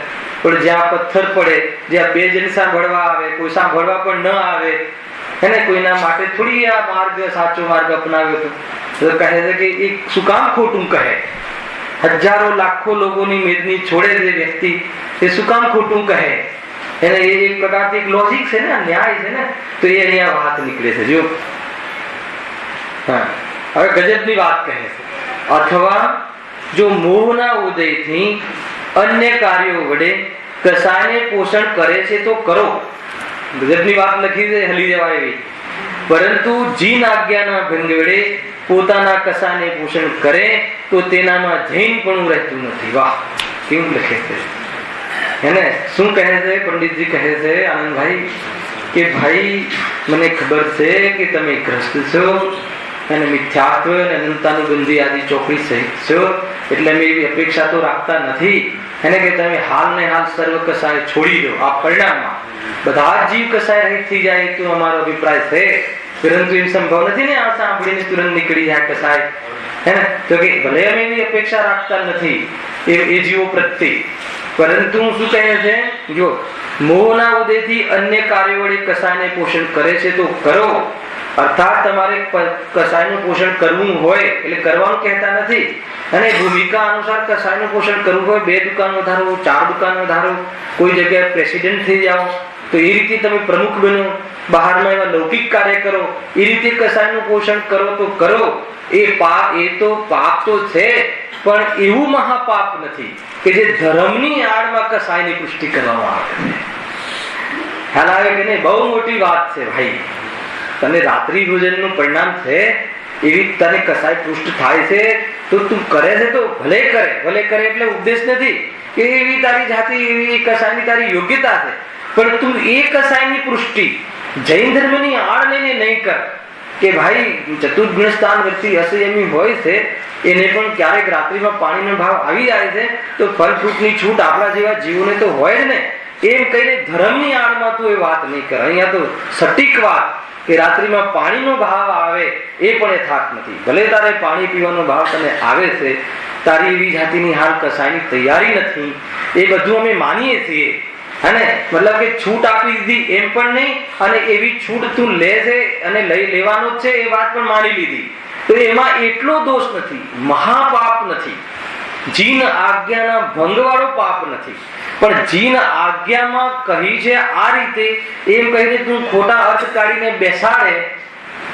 પણ જ્યાં પથ્થર પડે, જ્યાં 2 જણ સાંભળવા આવે, કોઈ સાંભળવા પણ ન આવે, એને કોઈના માટે થોડી આ માર્ગ સાચો માર્ગ અપનાવ્યો તો કહે છે કે એ શું કામ ખોટું કહે? હજારો લાખો લોકોની મેદની છોડે છે વ્યક્તિ, એ શું કામ ખોટું કહે? એને એ એક પ્રકારથી લોજિક છે ને, ન્યાય છે ને. તો એ અહીંયા વાત નીકળે છે. જો હવે ગજબની વાત કહે છે. અથવા જો મોહના ઉદયથી અન્ય કાર્યો વડે કસાયને પોષણ કરે છે તો કરો. ગજબની વાત લખી છે, હલી જવાય એવી. પરંતુ જીન આજ્ઞાના ભંગ વડે પોતાના કસાયને પોષણ કરે તો તેનામાં જૈનપણું રહેતું નથી. વાહ, કેવું લખે છે એને. શું કહે છે પંડિતજી? કહે છે આનંદભાઈ કે ભાઈ મને ખબર છે કે તમે ગ્રસ્ત છો અને મિથ્યાત્વ અને અનંતાનુબંધી આદિ ચોકડી સહિત છો, એટલે અમે એવી અપેક્ષા તો રાખતા નથી એને કે તમે હાલ ને હાલ સર્વ કસાય છોડી દો. આ પરિણામમાં બધા જ જીવ કસાય રહિત થઈ જાય તો અમારો અભિપ્રાય છે, પરંતુ એમ સંભવ નથી ને આ સાંભળીને તુરંત નીકળી જાય કસાય, હે ને. તો કે ભલે અમે એવી અપેક્ષા રાખતા નથી એ જીવો પ્રત્યે, પરંતુ શું કહે છે? જો મોહના ઉદયથી અન્ય કાર્યો વડે કસાયને પોષણ કરે છે તો કરો. અર્થાત તમારે કસાયનું પોષણ કરવું હોય એટલે કરવાનું કહેતા નથી, અને ભૂમિકા અનુસાર કસાયનું પોષણ કરવું હોય, 2 દુકાન વધારો, 4 દુકાન વધારો, કોઈ જગ્યાએ પ્રેસિડેન્ટ થઈ જાઓ તો એ રીતે તમે પ્રમુખ બનો, બહારમાં એવા લૌકિક કાર્ય કરો, એ રીતે કસાયનું પોષણ કરો તો કરો. એ તો પાપ તો છે, પણ એવું મહાપાપ નથી કે જે ધર્મની આડમાં કસાયની પુષ્ટિ કરવામાં આવે. ખ્યાલ આવે કે નહીં? બહુ મોટી વાત છે ભાઈ. તને રાત્રિ ભોજનનું પરિણામ છે, એવી તને કસાય પૃષ્ઠ થાય છે તો તું કરે છે તો ભલે કરે એટલે ઉપદેશ નથી, કે એવી તારી જાતિ, એવી કસાયની તારી યોગ્યતા છે, પણ તું એ કસાયની પુષ્ટિ જૈન ધર્મની આડ લઈને નહીં કર કે ભાઈ ચતુર્ગુણ સ્થાન વ્યક્તિ અસંયમી હોય છે, એને પણ ક્યારેક રાત્રિમાં પાણીનો ભાવ આવી જાય છે, તો ફળ ફ્રૂટની છૂટ આપણા જેવા જીવોને તો હોય જ ને, એમ કહીને ધર્મની આડમાં તું એ વાત નહીં કર. અહીંયા તો સટીક વાત કે રાત્રિમાં પાણીનો ભાવ આવે એ પણ યથાર્થ નથી. ભલે તારે પાણી પીવાનો ભાવ તને આવે છે, તારી એવી જાતિની હાલ કસાયની તૈયારી નથી, એ બધું અમે માનીએ છીએ. અને મતલબ કે છૂટ આપી દીધી એમ પણ નહીં, અને એવી છૂટ તું લે છે અને લેવાનો જ છે એ વાત પણ માની લીધી, તો એમાં એટલો દોષ નથી, મહાપાપ નથી, જીન આજ્ઞાના ભંગ વાળો પાપ નથી. પણ જીન આજ્ઞામાં કહી છે આ રીતે એમ કહીને તું ખોટા અર્થ કાઢીને બેસાડે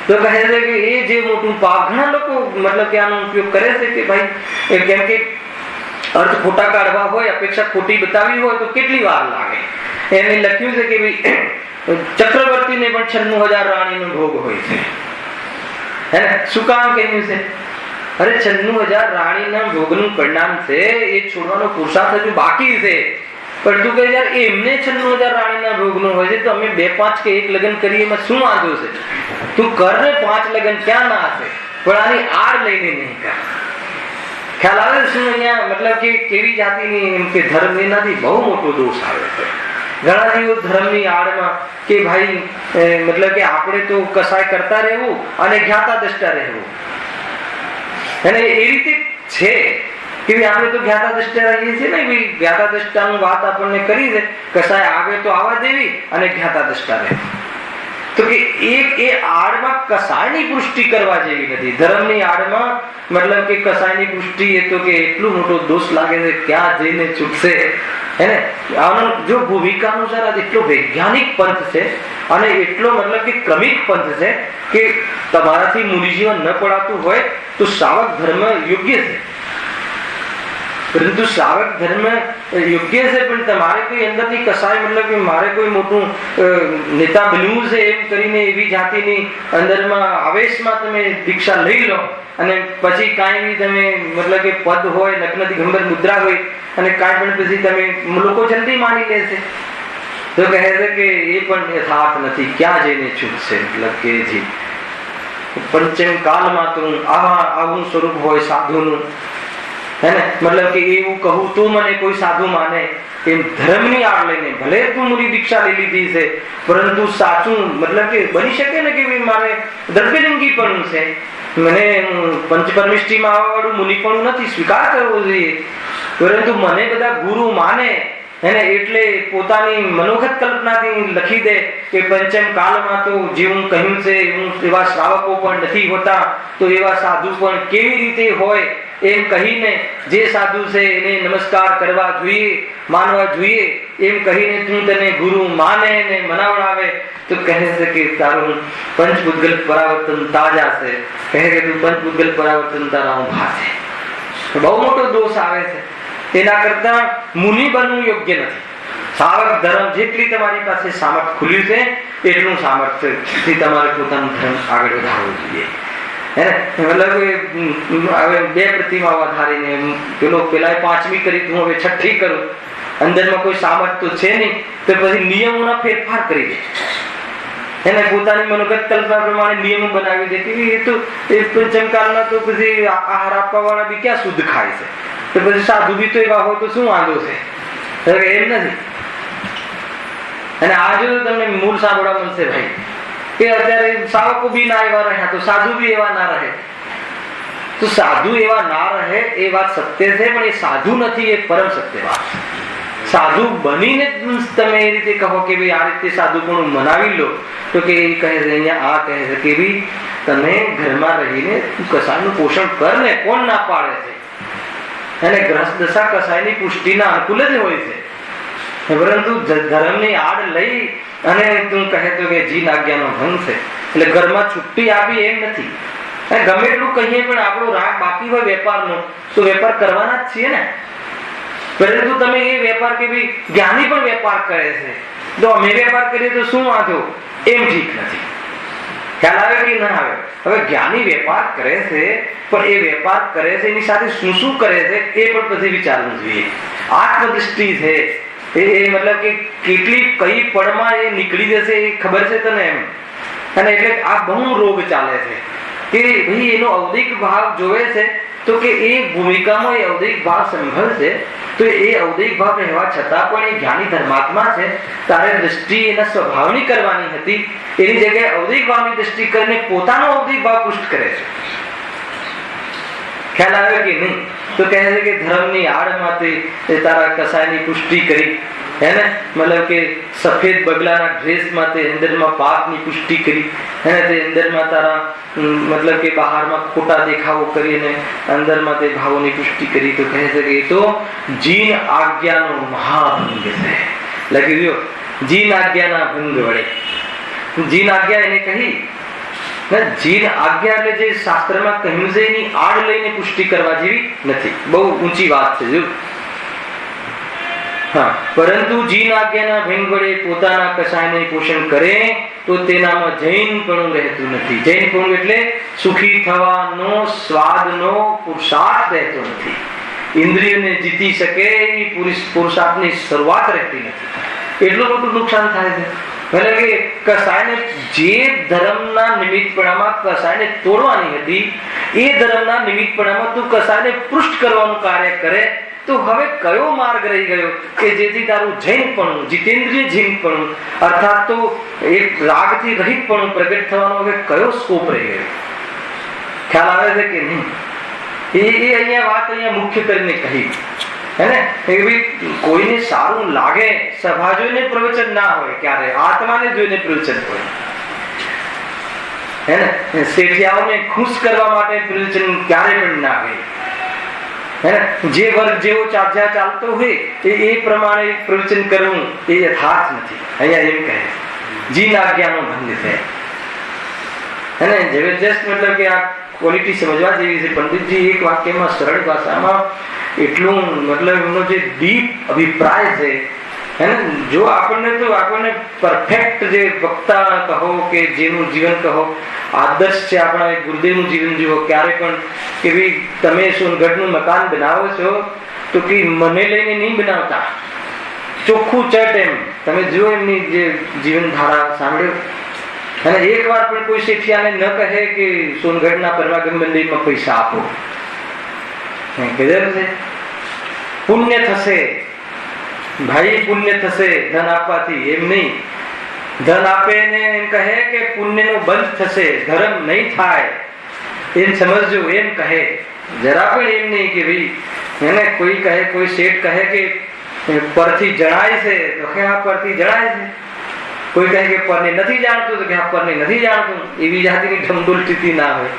તો કહે છે કે એ જે મોટું પાપ. ઘણા લોકો મતલબ કે આનો ઉપયોગ કરે છે કે ભાઈ કેમ કે અર્થ ખોટા કાઢવા હોય, અપેક્ષા ખોટી બતાવી હોય તો કેટલી વાર લાગે. એને લખ્યું છે કે ભાઈ ચક્રવર્તીને પણ 96,000 રાણીનો ભોગ હોય છે, હે ને? શું કામ કહ્યું છે? અરે 96,000 રાણીના ભોગનું પરિણામ છે, એ છોડવાનો પુરુષાર્થ હજુ બાકી છે. પણ તું કહે યાર એમને 96,000 રાણીના ભોગનું હોય છે, તો અમે 2, 5 કે 1 લગ્ન કરીએ એમાં શું વાંધો છે? તું કર ને 5 લગ્ન, ક્યાં ના હશે, પણ આની આડ લઈને નહીં કર. ખ્યાલ આવે શું? અહીંયા મતલબ કે કેવી જાતિની એમ કે ધર્મ, એનાથી બહુ મોટો દોષ આવે છે. ઘણા જીવો ધર્મની આડમાં કે ભાઈ મતલબ કે આપણે તો કસાય કરતા રહેવું અને જ્ઞાતા દ્રષ્ટા રહેવું, અને એ રીતે છે કે આપણે તો જ્ઞાતા દ્રષ્ટા રહીએ છીએ ને, ભાઈ જ્ઞાતા દ્રષ્ટાનું વાત આપણને કરી છે, કસાય આવે તો આવવા દેવી અને જ્ઞાતા દ્રષ્ટા રહે. તો કે એ આડમાં કસાયની પુષ્ટિ કરવા જેવી નથી. ધર્મની આડમાં મતલબ કે કસાયની પુષ્ટિ એ તો કે એટલું મોટો દોષ લાગે છે, ક્યાં જઈને ચૂકશે, હે ને? આનો જો ભૂમિકા અનુસાર આ એટલો વૈજ્ઞાનિક પંથ છે અને એટલો મતલબ કે ક્રમિક પંથ છે કે તમારાથી મૂળજીવન ન પડાતું હોય તો શ્રાવક ધર્મ યોગ્ય છે. પરંતુ શ્રાવક ધર્મ યોગ્ય છે, પણ તમારે કોઈ અંદરથી કસાય મતલબ કે મારે કોઈ મોટું નેતા બનવું છે એમ કરીને એવી જાતિની અંદરમાં આવેશમાં તમે દીક્ષા લઈ લો અને પછી કાંઈ બી તમે મતલબ કે પદ હોય, લગ્ન દિગંબર મુદ્રા હોય અને કાંઈ પણ પછી તમે લોકો જલ્દી માની લે છે, તો કહે છે કે એ પણ યથાર્થ નથી. ક્યાં જઈને છૂટશે? મતલબ કે જી પંચમ કાળમાં તો આવું સ્વરૂપ હોય સાધુનું, હે ને? મતલબ કે એવું કહું તો મને કોઈ સાધુ માને, એમ ધર્મની આડ લઈને ભલે તું મૂરી દીક્ષા લઈ લીધી છે, પરંતુ સાચું મતલબ કે બની શકે ને કે મારે દ્રવ્યલિંગી પણ છે, મને પંચપરમિષ્ટિમાં આવવા વાળું મુનિ પણ નથી, સ્વીકાર કરવો જોઈએ. પરંતુ મને બધા ગુરુ માને એને એટલે પોતાની મનોગત કલ્પનાથી લખી દે કે પંચમ કાળમાં તો જે હું કહ્યું છે એવા શ્રાવકો પણ નથી હોતા, તો એવા સાધુ પણ કેવી રીતે હોય એમ કહીને જે સાધુ છે એને નમસ્કાર કરવા જોઈએ, માનવા જોઈએ એમ કહીને તું તને ગુરુ માને ને મનાવડાવે તો કહે છે કે તારું પંચભૂતગલ પરાવર્તન તાજા છે, કહે કે તું પંચભૂતગલ પરાવર્તન તારા ઊભા છે. બહુ મોટો દોષ આવે છે. એના કરતા મુનિ બનવું યોગ્ય નથી. શ્રાવક ધર્મ જેટલી તમારી પાસે સામર્થ્ય ખુલ્યું છે એટલું સામર્થ્યથી તમારે પોતાનું ધર્મ આગળ વધારવું જોઈએ. મતલબ હવે 2 પ્રતિમા વધારીને પેલા 5મી કરી, તું હવે 6ઠ્ઠી કરું, અંદરમાં કોઈ સામર્થ્ય તો છે નહીં, તો પછી નિયમોના ફેરફાર કરી દે, એને પોતાની મનોગત કલ્પના પ્રમાણે નિયમો બનાવી દે કે એ તો એ પંચમકાળના તો પછી આહાર આપવા વાળા બી ક્યાં શુદ્ધ ખાય છે, તો પછી સાધુ બી તો એવા હોય તો શું વાંધો છે? એમ નથી. અને આ જો તમને મૂળ સાંભળવા મળશે ભાઈ કે અત્યારે શ્રાવકો બી ના એવા રહ્યા તો સાધુ બી એવા ના રહે. તો સાધુ એવા ના રહે એ વાત સત્ય છે, પણ એ સાધુ નથી, એ પરમ સત્ય વાત. સાધુ બનીને તમે એ રીતે કહો કે ભાઈ આ રીતે સાધુ પણ મનાવી લો, તો કે એ કહે છે અહીંયા આ કહે છે કે ભાઈ તમે ઘરમાં રહીને કસાયનું પોષણ કર ને, કોણ ના પાડે છે? અને ગ્રસ્ત દશા કસાયની પુષ્ટિના અનુકૂળ જ હોય છે. પરંતુ ધર્મની આડ લઈ અને તું કહે તો કે જીન આજ્ઞાનો ભંગ છે એટલે ઘરમાં છુટ્ટી આપી એમ નથી. ગમે એટલું કહીએ પણ આપણો રાગ બાકી હોય વેપારનો તો વેપાર કરવાના જ છીએ ને. પરંતુ તમે એ વેપાર કે ભાઈ જ્ઞાની પણ વેપાર કરે છે તો અમે વેપાર કરીએ તો શું વાંધો, એમ ઠીક નથી. ખ્યાલ આવે કે ના આવે? હવે જ્ઞાની વેપાર કરે છે, પણ એ વેપાર કરે છે એની સાથે શું શું કરે છે એ પણ પછી વિચારવું જોઈએ. આત્મદૃષ્ટિ છે એ મતલબ કે કેટલી કઈ પળમાં એ નીકળી જશે એ ખબર છે તને એમ. અને એટલે આ બહુ રોગ ચાલે છે કે ભાઈ એનો અવધિક ભાવ જોવે છે, તો કે એ ભૂમિકામાં એ અવધિક ભાવ સંભળશે, તો એ અવધિક ભાવ રહેવા છતાં પણ એ જ્ઞાની ધર્માત્મા છે. તારે દ્રષ્ટિ એના સ્વભાવની કરવાની હતી, એની જગ્યાએ અવધિક ભાવની દ્રષ્ટિ કરીને પોતાનો અવધિક ભાવ પુષ્ટ કરે છે. ખ્યાલ આવે કે નહીં? તો કહે છે કે ધર્મની આડમાંથી તારા કસાયની પુષ્ટિ કરી, હે ને, મતલબ કે સફેદ બગલાના ડ્રેસમાં તે અંદરમાં પાપની પુષ્ટિ કરી, હે ને, તે અંદરમાં તારા મતલબ કે બહારમાં ખોટા દેખાવો કરી અને અંદરમાં તે ભાવોની પુષ્ટિ કરી. તો કહે છે કે એ તો જીન આજ્ઞાનો મહાભંગ છે. લખી દો, જીન આજ્ઞાના ભંગ વડે. જીન આજ્ઞા એને કહી, જીન આજ્ઞા એટલે જે શાસ્ત્રમાં કહ્યું છે એની આડ લઈને પુષ્ટિ કરવા જેવી નથી. બહુ ઊંચી વાત છે. જો હા, પરંતુ જીન આજ્ઞાના ભંગ વડે પોતાના કસાયને પોષણ કરે તો તેનામાં જૈનપણું રહેતું નથી. જૈનપણું એટલે સુખી થવાનો સ્વાદનો પુરુષાર્થ રહેતો નથી. ઇન્દ્રિયોને જીતી શકે એ પુરુષાર્થની શરૂઆત રહેતી નથી. એટલું મોટું નુકસાન થાય છે. એટલે કે કસાયને જે ધર્મના નિમિત્તપણામાં કસાયને તોડવાની હતી એ ધર્મના નિમિત્તપણામાં તું કસાયને પૃષ્ઠ કરવાનું કાર્ય કરે, તો હવે કયો માર્ગ રહી ગયો કે જેથી તારું જૈનપણું, જીતેન્દ્રિય જૈનપણું અર્થાત તો એક રાગથી રહિતપણું પ્રગટ થવાનો હવે કયો સ્કોપ રહી ગયો? ખ્યાલ આવે છે કે નહીં? એ અહીંયા વાત અહીંયા મુખ્ય કરીને કહી, હે ને, કોઈને સારું લાગે, સભા જોઈને પ્રવચન ના હોય, ક્યારે આત્માને જોઈને પ્રવચન હોય, હે ને, શેઠિયાઓને ખુશ કરવા માટે પ્રવચન ક્યારે પણ ના હોય, હે ને, જે વર્ગ જેવો ચાલતો હોય એ પ્રમાણે પ્રવચન કરવું એ યથાર્થ નથી. અહીંયા એમ કહે જીન આજ્ઞાનો ભંગ છે, હે ને. જબરજસ્ત મતલબ કે આ ક્વોલિટી સમજવા જેવી છે. પંડિતજી એક વાક્યમાં સરળ ભાષામાં એટલું મતલબ એમનો જે ડીપ અભિપ્રાય છે, હે ને, જો આપણને પરફેક્ટ જે વક્તા કહો કે જેનું જીવન કહો આદર્શ છે, આપણા ગુરુદેવનું જીવન જુઓ. ક્યારે પણ કે ભાઈ તમે સોનગઢનું મકાન બનાવો છો તો કે મને લઈને નહીં બનાવતા, ચોખ્ખું ચટ એમ તમે જુઓ એમની જે જીવન ધારા સાંભળ્યો. અને એક વાર પણ કોઈ શેઠિયાને ન કહે કે સોનગઢના પરમાગમ મંદિરમાં પૈસા આપો, કીધેલું છે પુણ્ય થશે ભાઈ, પુણ્ય થશે ધન આપવાથી. એમ નહીં, ધન આપે ને એમ કહે કે પુણ્યનો બંધ થશે, ધર્મ નહીં થાય એમ સમજજો, એમ કહે. જરા પણ એમ નહીં કે ભાઈ એને કોઈ કહે, કોઈ શેઠ કહે કે પરથી જણાય છે તો કે આ પરથી જણાય છે, કોઈ કહે કે પરને નથી જાણતું તો કે આ પરને નથી જાણતું. એવી જાતિની ઢમઢોલ સ્થિતિ ના હોય.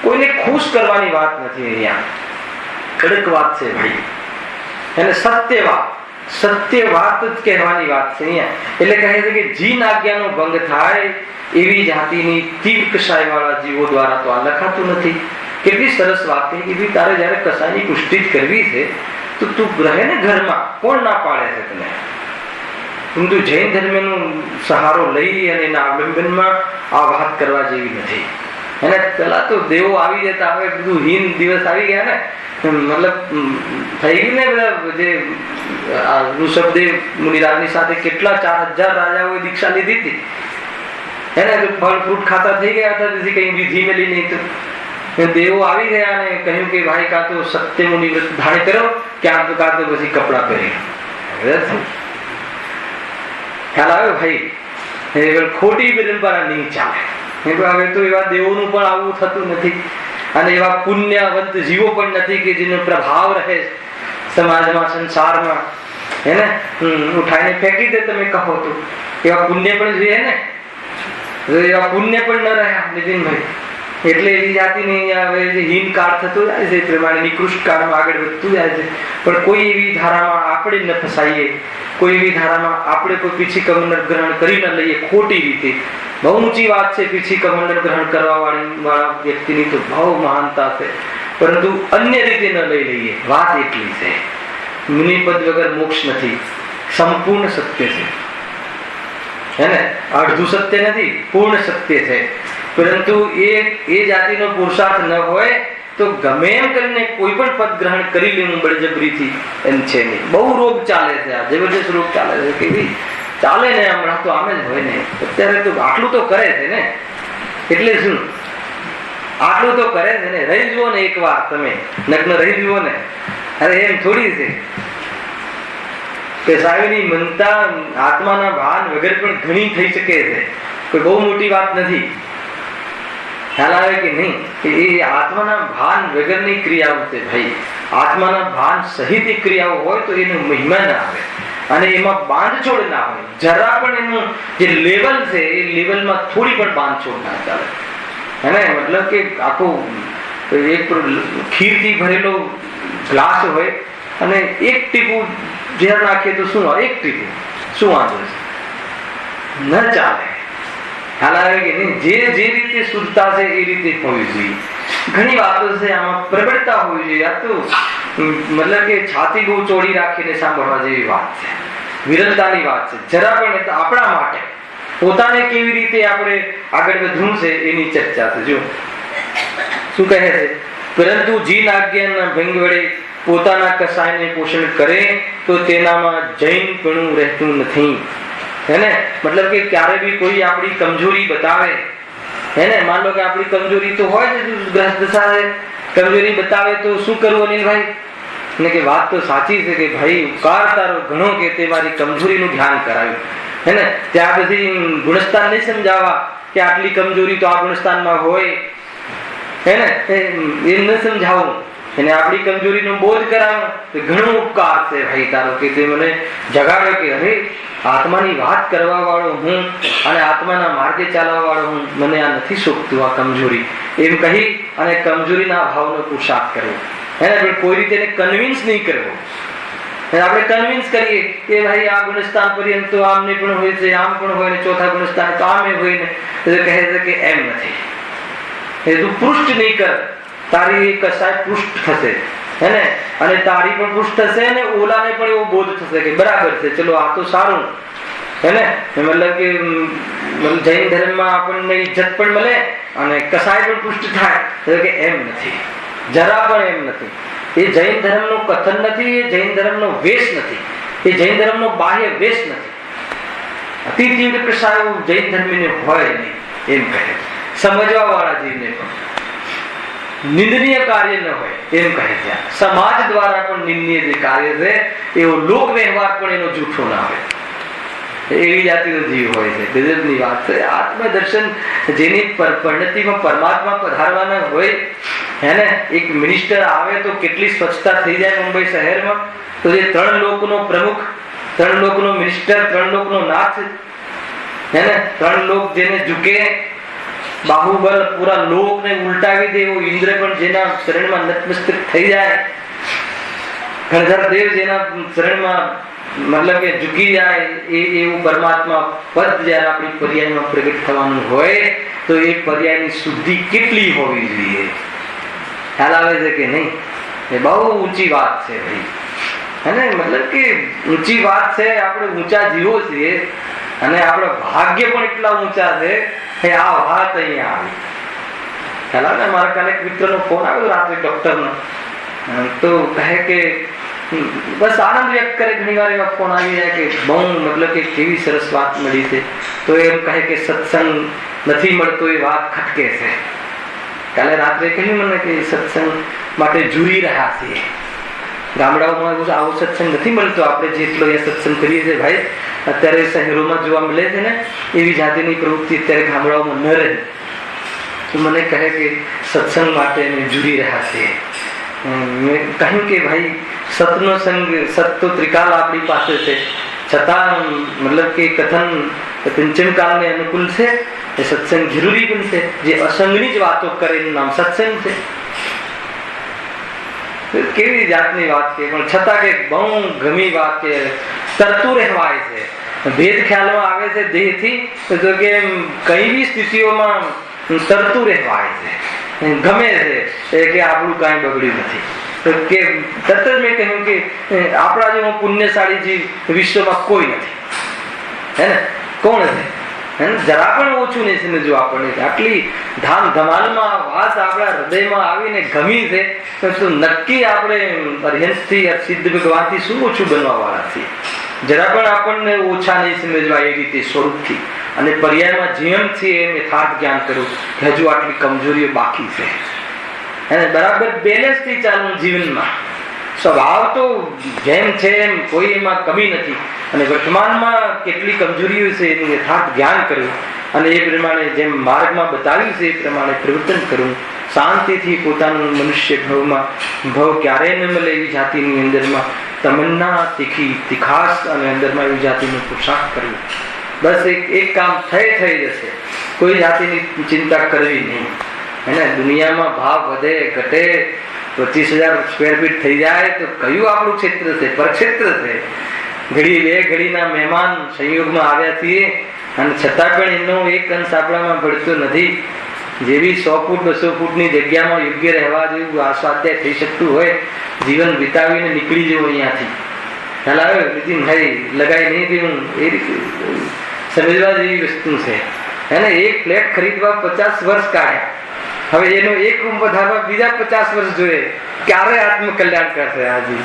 કોઈને ખુશ કરવાની વાત નથી અહીંયા, કડક વાત છે ભાઈ, એને સત્ય વાત જ કહેવાની વાત છે અહીંયા. એટલે કહે છે કે જીન આજ્ઞાનો ભંગ થાય એવી જાતિની તીવ્ર કસાય વાળા જીવો દ્વારા તો આ લખાતું નથી. કેટલી સરસ વાત છે કે તારે જયારે કસાયની પુષ્ટિ કરવી છે તો તું રહે ને ઘરમાં, કોણ ના પાડે છે તને? પરંતુ જૈન ધર્મનો સહારો લઈ અને એના અવલંબનમાં આ વાત કરવા જેવી નથી. અને પેલા તો દેવો આવી જતા, હવે બધું હીન દિવસ આવી ગયા ને, મતલબ થઈ ગયું ને. બધા જે ઋષભદેવ મુનિરાજની સાથે કેટલા 4000 રાજાઓએ દીક્ષા લીધી હતી, એને ફળ ફ્રૂટ ખાતા થઈ ગયા હતા, તેથી કઈ વિધિ મળી નહીં. તો દેવો આવી ગયા અને કહ્યું કે ભાઈ કાં તો સત્ય મુનિ વ્રત ધારણ કરો, ક્યાં કાં તો પછી કપડા પહેરી. ખ્યાલ આવ્યો ભાઈ? ખોટી પરંપરા નહીં ચાલે. હવે તો એવા દેવોનું પણ આવું થતું નથી અને એવા પુણ્યવંત જીવો પણ નથી કે જેનો પ્રભાવ રહે સમાજમાં, સંસારમાં, હે ને. ઉઠાઈને ફેંકી દે તમે કહો તો એવા પુણ્ય પણ જોઈએ ને, એવા પુણ્ય પણ ન રહ્યા નીતિનભાઈ. એટલે એવી જાતિની હવે જે હીન કાળ થતો જાય છે એ પ્રમાણે નિકૃષ્ટ કાળમાં આગળ વધતું જાય છે. પણ કોઈ એવી ધારામાં આપણે ન ફસાઈએ, કોઈ એવી ધારામાં આપણે કોઈ પીછી કમંડળ ગ્રહણ કરી ન લઈએ ખોટી રીતે. બહુ ઊંચી વાત છે પીછી કમંડળ ગ્રહણ કરવા વાળા વ્યક્તિની તો બહુ મહાનતા છે, પરંતુ અન્ય રીતે ન લઈ લઈએ. વાત એટલી છે, મુનિપદ વગર મોક્ષ નથી, સંપૂર્ણ સત્ય છે, હે ને. અડધું સત્ય નથી, પૂર્ણ સત્ય છે. પરંતુ એ જાતિનો પુરુષાર્થ ન હોય તો ગમે એમ કરીને કોઈ પણ પદ ગ્રહણ કરી લેવું બળજબરીથી એમ છે નહીં. બહુ રોગ ચાલે છે, આ જબરજસ્ત રોગ ચાલે છે કે ભાઈ ચાલે ને હમણાં તો આમ જ હોય ને, અત્યારે તો આટલું તો કરે છે ને, એટલે શું આટલું તો કરે છે ને, રહી જુઓ ને એક વાર તમે નગ્ન રહી જુઓ ને. અરે એમ થોડી છે કે સાહેબની મનતા આત્માના ભાન વગર પણ ઘણી થઈ શકે છે, કોઈ બહુ મોટી વાત નથી. ખ્યાલ આવે કે નહીં? કે એ આત્માના ભાન વગરની ક્રિયાઓ છે ભાઈ. આત્માના ભાન સહિત ક્રિયાઓ હોય તો એનો મહિમા ના આવે અને એમાં બાંધછોડ ના હોય. જરા પણ એનું જે લેવલ છે એ લેવલમાં થોડી પણ બાંધછોડ ના ચાલે. હે મતલબ કે આખો એક ખીરથી ભરેલો ગ્લાસ હોય અને એક ટીપું ઝેર નાખીએ તો શું એક ટીપું શું વાંધો છે? ન ચાલે. ખ્યાલ આવે કે નહીં? જે રીતે શુદ્ધતા છે એ રીતે હોવી જોઈએ. ઘણી વાતો છે આમાં પ્રબળતા હોવી જોઈએ. આ તો મતલબ કે છાતી બહુ ચોડી રાખીને સાંભળવા જેવી વાત છે, વિરલતાની વાત છે. જરા પણ આપણા માટે પોતાને કેવી રીતે આપણે આગળ વધવું છે એની ચર્ચા છે. જો શું કહે છે? પરંતુ જીન આજ્ઞાના ભંગ વડે પોતાના કસાયને પોષણ કરે તો તેનામાં જૈનપણું રહેતું નથી. હે ને? મતલબ કે ક્યારે બી કોઈ આપણી કમજોરી બતાવે, હે ને, માન લો કે આપણી કમજોરી તો હોય જ, ગ્રસ્ત દશા કમજોરી બતાવે તો શું કરવું અનિલભાઈ? ને કે વાત તો સાચી છે કે ભાઈ ઉપકાર તારો ઘણો કે તે મારી કમજોરીનું ધ્યાન કરાવ્યું, હે ને. ત્યાં પછી ગુણસ્થાન નહીં સમજાવવા કે આટલી કમજોરી તો આ ગુણસ્થાનમાં હોય, હે ને, એમ ન સમજાવું. એને આપણી કમજોરીનો બોધ કરાવ્યો તો ઘણો ઉપકાર છે ભાઈ તારો કે તે મને જગાડ્યો કે અરે આત્માની વાત કરવા વાળો હું અને આત્માના માર્ગે ચાલવા વાળો હું, મને આ નથી શોભતું આ કમજોરી, એમ કહી અને કમજોરીના ભાવનો પુરુષાર્થ કરવો. એને પણ કોઈ રીતે એને કન્વિન્સ નહીં કરવો. આપણે કન્વિન્સ કરીએ કે ભાઈ આ ગુણસ્થાન પર્યંત તો આમ નહીં પણ હોય છે, આમ પણ હોય ને ચોથા ગુણસ્થાન તો આમ હોય ને, એટલે કહે છે કે એમ નથી. એ તું પૃષ્ઠ નહીં કર, તારી કસાય પૃષ્ઠ થશે, હે ને, અને તારી પણ પૃષ્ઠ થશે ને ઓલાને પણ એવો બોધ થશે કે બરાબર છે, ચલો આ તો સારું, હે ને. મતલબ કે જૈન ધર્મમાં આપણને ઇજ્જત પણ મળે અને કસાય પણ પૃષ્ઠ થાય. એટલે કે એમ નથી, જરા પણ એમ નથી. એ જૈન ધર્મનો કથન નથી, એ જૈન ધર્મનો વેશ નથી, એ જૈન ધર્મનો બાહ્ય વેશ નથી. અતિ તીવ્ર કસાયો જૈન ધર્મીને હોય નહીં એમ કહે. સમજવા વાળા જીવને પણ નિંદનીય કાર્ય ન હોય એમ કહે છે. સમાજ દ્વારા પણ નિંદનીય જે કાર્ય છે એવો લોક વ્યવહાર પણ એનો જૂઠો ના હોય, એવી જાતિનો જીવ હોય છે. ગજબની વાત છે. આત્મદર્શન જેની પરિણતિમાં પરમાત્મા પધારવાના હોય, હે ને, એક મિનિસ્ટર આવે તો કેટલી સ્વચ્છતા થઈ જાય મુંબઈ શહેરમાં. તો જે 3 લોકનો પ્રમુખ, 3 લોકનો મિનિસ્ટર, 3 લોકનો નાથ, હે ને, 3 લોક જેને ઝૂકે, બાહુબલ પૂરા લોકને ઉલટાવી દે એવો ઇન્દ્ર પણ જેના શરણમાં નતમસ્તક થઈ જાય, ગણધર દેવ જેના શરણમાં મતલબ કે ઝૂકી જાય, એવું પરમાત્મા પદ જ્યારે આપણી પર્યાયમાં પ્રગટ થવાનું હોય તો એ પર્યાયની શુદ્ધિ કેટલી હોવી જોઈએ? ખ્યાલ આવે છે કે નહીં? એ બહુ ઊંચી વાત છે ભાઈ, હે ને. મતલબ કે ઊંચી વાત છે. આપણે ઊંચા જીવો છીએ અને આપણા ભાગ્ય પણ એટલા ઊંચા છે. આ વાત અહીંયા આવી. ખ્યાલ આવે ને? મારા કાલે એક મિત્રનો ફોન આવ્યો રાત્રે ડોક્ટરનો, તો કહે કે બસ આનંદ વ્યક્ત કરે. ઘણી વાર એવા ફોન આવી જાય કે બહુ મતલબ કે કેવી સરસ વાત મળી છે, તો એમ કહે કે સત્સંગ નથી મળતો એ વાત ખટકે છે. કાલે રાત્રે કહ્યું મને કે સત્સંગ માટે જુરી રહ્યા છીએ. ગામડાઓમાં આવો સત્સંગ નથી મળતો. આપણે જેટલો અહીંયા સત્સંગ કરીએ છીએ ભાઈ, અત્યારે શહેરોમાં જોવા મળે છે ને એવી જાતિની પ્રવૃત્તિ અત્યારે ગામડાઓમાં ન રહે. તો મને કહે કે સત્સંગ માટે અમે જુરી રહ્યા છીએ. મેં કહ્યું કે ભાઈ સતનો સંગ, સત તો ત્રિકાલ આપણી પાસે છે, છતાં મતલબ કે કથન પંચમ કાળને અનુકૂળ છે, એ સત્સંગ જરૂરી પણ છે. જે અસંગની જ વાતો કરે એનું નામ સત્સંગ છે. કેવી જાતની વાત છે, પણ છતાં કે બહુ ગમી વાત કે તરતું રહેવાય છે. ભેદ ખ્યાલો આવે છે દેહથી, તો કે કઈ બી સ્થિતિઓમાં તરતું રહેવાય છે, ગમે છે કે આપણું કાંઈ બગડ્યું નથી. તો કે તરત જ મેં કહ્યું કે આપણા જેવો પુણ્યશાળી જીવ વિશ્વમાં કોઈ નથી, હે ને. કોણ છે? જરા પણ ઓછું નહીં સમજવું આપણને. આટલી ધામ ધમાલમાં વાત આપણા હૃદયમાં આવીને ગમી છે તો નક્કી આપણે અર્હંતથી સિદ્ધ ભગવાનથી શું ઓછું બનવા વાળા છીએ. જરા પણ આપણને ઓછા નહીં સમજવા એ રીતે સ્વરૂપથી. અને પર્યાયમાં જેમ છે એમ યથાર્થ જ્ઞાન કરવું કે હજુ આટલી કમજોરીઓ બાકી છે. અને બરાબર બેલેન્સથી ચાલવું જીવનમાં. સ્વભાવ તો જેમ છે એમ કોઈ એમાં કમી નથી. અને વર્તમાનમાં કેટલી કમજોરીઓ છે એનું યથાર્થ જ્ઞાન કરવું અને એ પ્રમાણે જેમ માર્ગમાં બતાવ્યું છે એ પ્રમાણે પ્રવર્તન કરવું. શાંતિથી પોતાનું મનુષ્ય ભવ ક્યારેય ન મળે એવી જાતિની અંદરમાં તમન્ના તીખાસ અને અંદરમાં એવી જાતિનું પોશાક કરવું. બસ એક કામ થઈ જશે. કોઈ જાતિની ચિંતા કરવી નહીં. એને દુનિયામાં ભાવ વધે ઘટે 25,000 સ્ક્વેર ફીટ થઈ જાય તો કયું આપણું ક્ષેત્ર છે? પરક્ષેત્ર છે. ઘડી બે ઘડીના મહેમાન સંયોગમાં આવ્યા છીએ અને છતાં પણ એનો એક અંશ આપણામાં ભળતો નથી. જેવી 100 ફૂટ 200 ફૂટની જગ્યામાં યોગ્ય રહેવા જેવું આસ્વાદ્ય થઈ શકતું હોય જીવન વિતાવીને નીકળી જવું અહીંયાથી. ખ્યાલ આવે નીતિનભાઈ? લગાઈ નહીં દેવું એ રીતે સમજવા જેવી વસ્તુ છે. એને એક ફ્લેટ ખરીદવા 50 વર્ષ કાઢ્યા. હવે એનો એક રૂમ વધારવા બીજા 50 વર્ષ જોઈએ. ક્યારે આત્મકલ્યાણ કરશે આજે?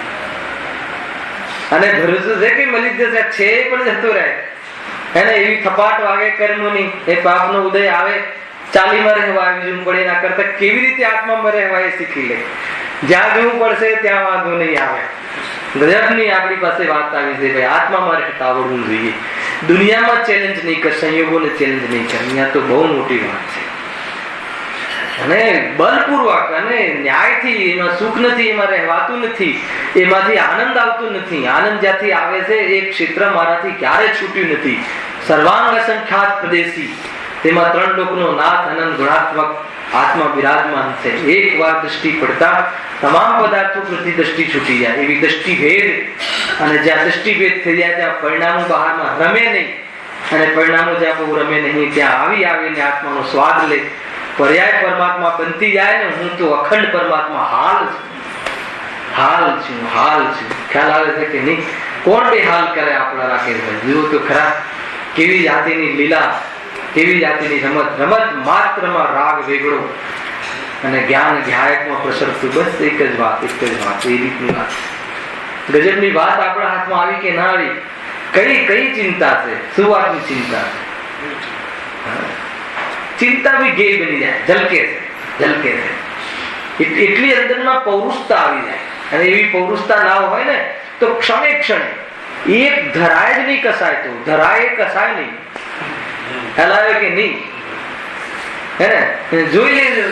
અને ભરોસો છે કે મળી જશે? છે પણ જતો રહે. એને એવી થપાટ વાગે કર્મોની એ પાપનો ઉદય આવે 40માં રહેવા આવી જવું પડે. એના કરતા કેવી રીતે આત્મામાં રહેવા એ શીખી લે. જ્યાં જવું પડશે ત્યાં વાંધો નહીં આવે. ગજબની આપણી પાસે વાત આવી છે ભાઈ. આત્મામાં રહેતા આવડવું જોઈએ. દુનિયામાં ચેલેન્જ નહીં કર, સંયોગોને ચેલેન્જ નહીં કર. અહીંયા તો બહુ મોટી વાત છે. અને બલપૂર્વક અને ન્યાયથી એમાં સુખ નથી, એમાં રહેવાતું નથી, એમાંથી આનંદ આવતો નથી. આનંદ જ્યાંથી આવે છે એ ક્ષેત્ર મારાથી ક્યારે છૂટ્યું નથી. સર્વાંગ અસંખ્યાત પ્રદેશી, તેમાં 3 લોકનો નાથ અનંત ગુણાત્મક આત્મા બિરાજમાન છે. એક વાર દ્રષ્ટિ પડતા તમામ પદાર્થો પ્રતિ દ્રષ્ટિ છૂટી જાય એવી દ્રષ્ટિ ભેદ. અને જ્યાં દ્રષ્ટિ ભેદ થઈ જાય ત્યાં પરિણામો બહારમાં રમે નહીં. અને પરિણામો જ્યાં બહુ રમે નહીં ત્યાં આવીને આત્માનો સ્વાદ લે. પર્યાય પરમાત્મા બનતી જાય ને હું તો અખંડ પરમાત્મા હાલ છું. ખ્યાલ આવે છે કે નહીં? કોણ બે હાલ કરે આપણા રાકેશભાઈ? જુઓ તો ખરા કેવી જાતિની લીલા, કેવી જાતિની રમત માત્રમાં રાગ વેગળો અને જ્ઞાન ધ્યાયકમાં પ્રસરતું. બસ એક જ વાત એ રીતની વાત. ગજબની વાત આપણા હાથમાં આવી કે ના આવી? કઈ ચિંતા છે? શું વાતની ચિંતા છે? ચિંતા બી ગેય બની જાય, ઝલકે છે. એટલી અંદરમાં પૌરુષતા આવી જાય. અને એવી પૌરુષતા ના હોય ને તો ક્ષણે એક ધરાય જ નહીં કસાય. તો ધરાય કસાય નહીં. હલાવે કે નહીં? હે ને? જોઈ લેજો.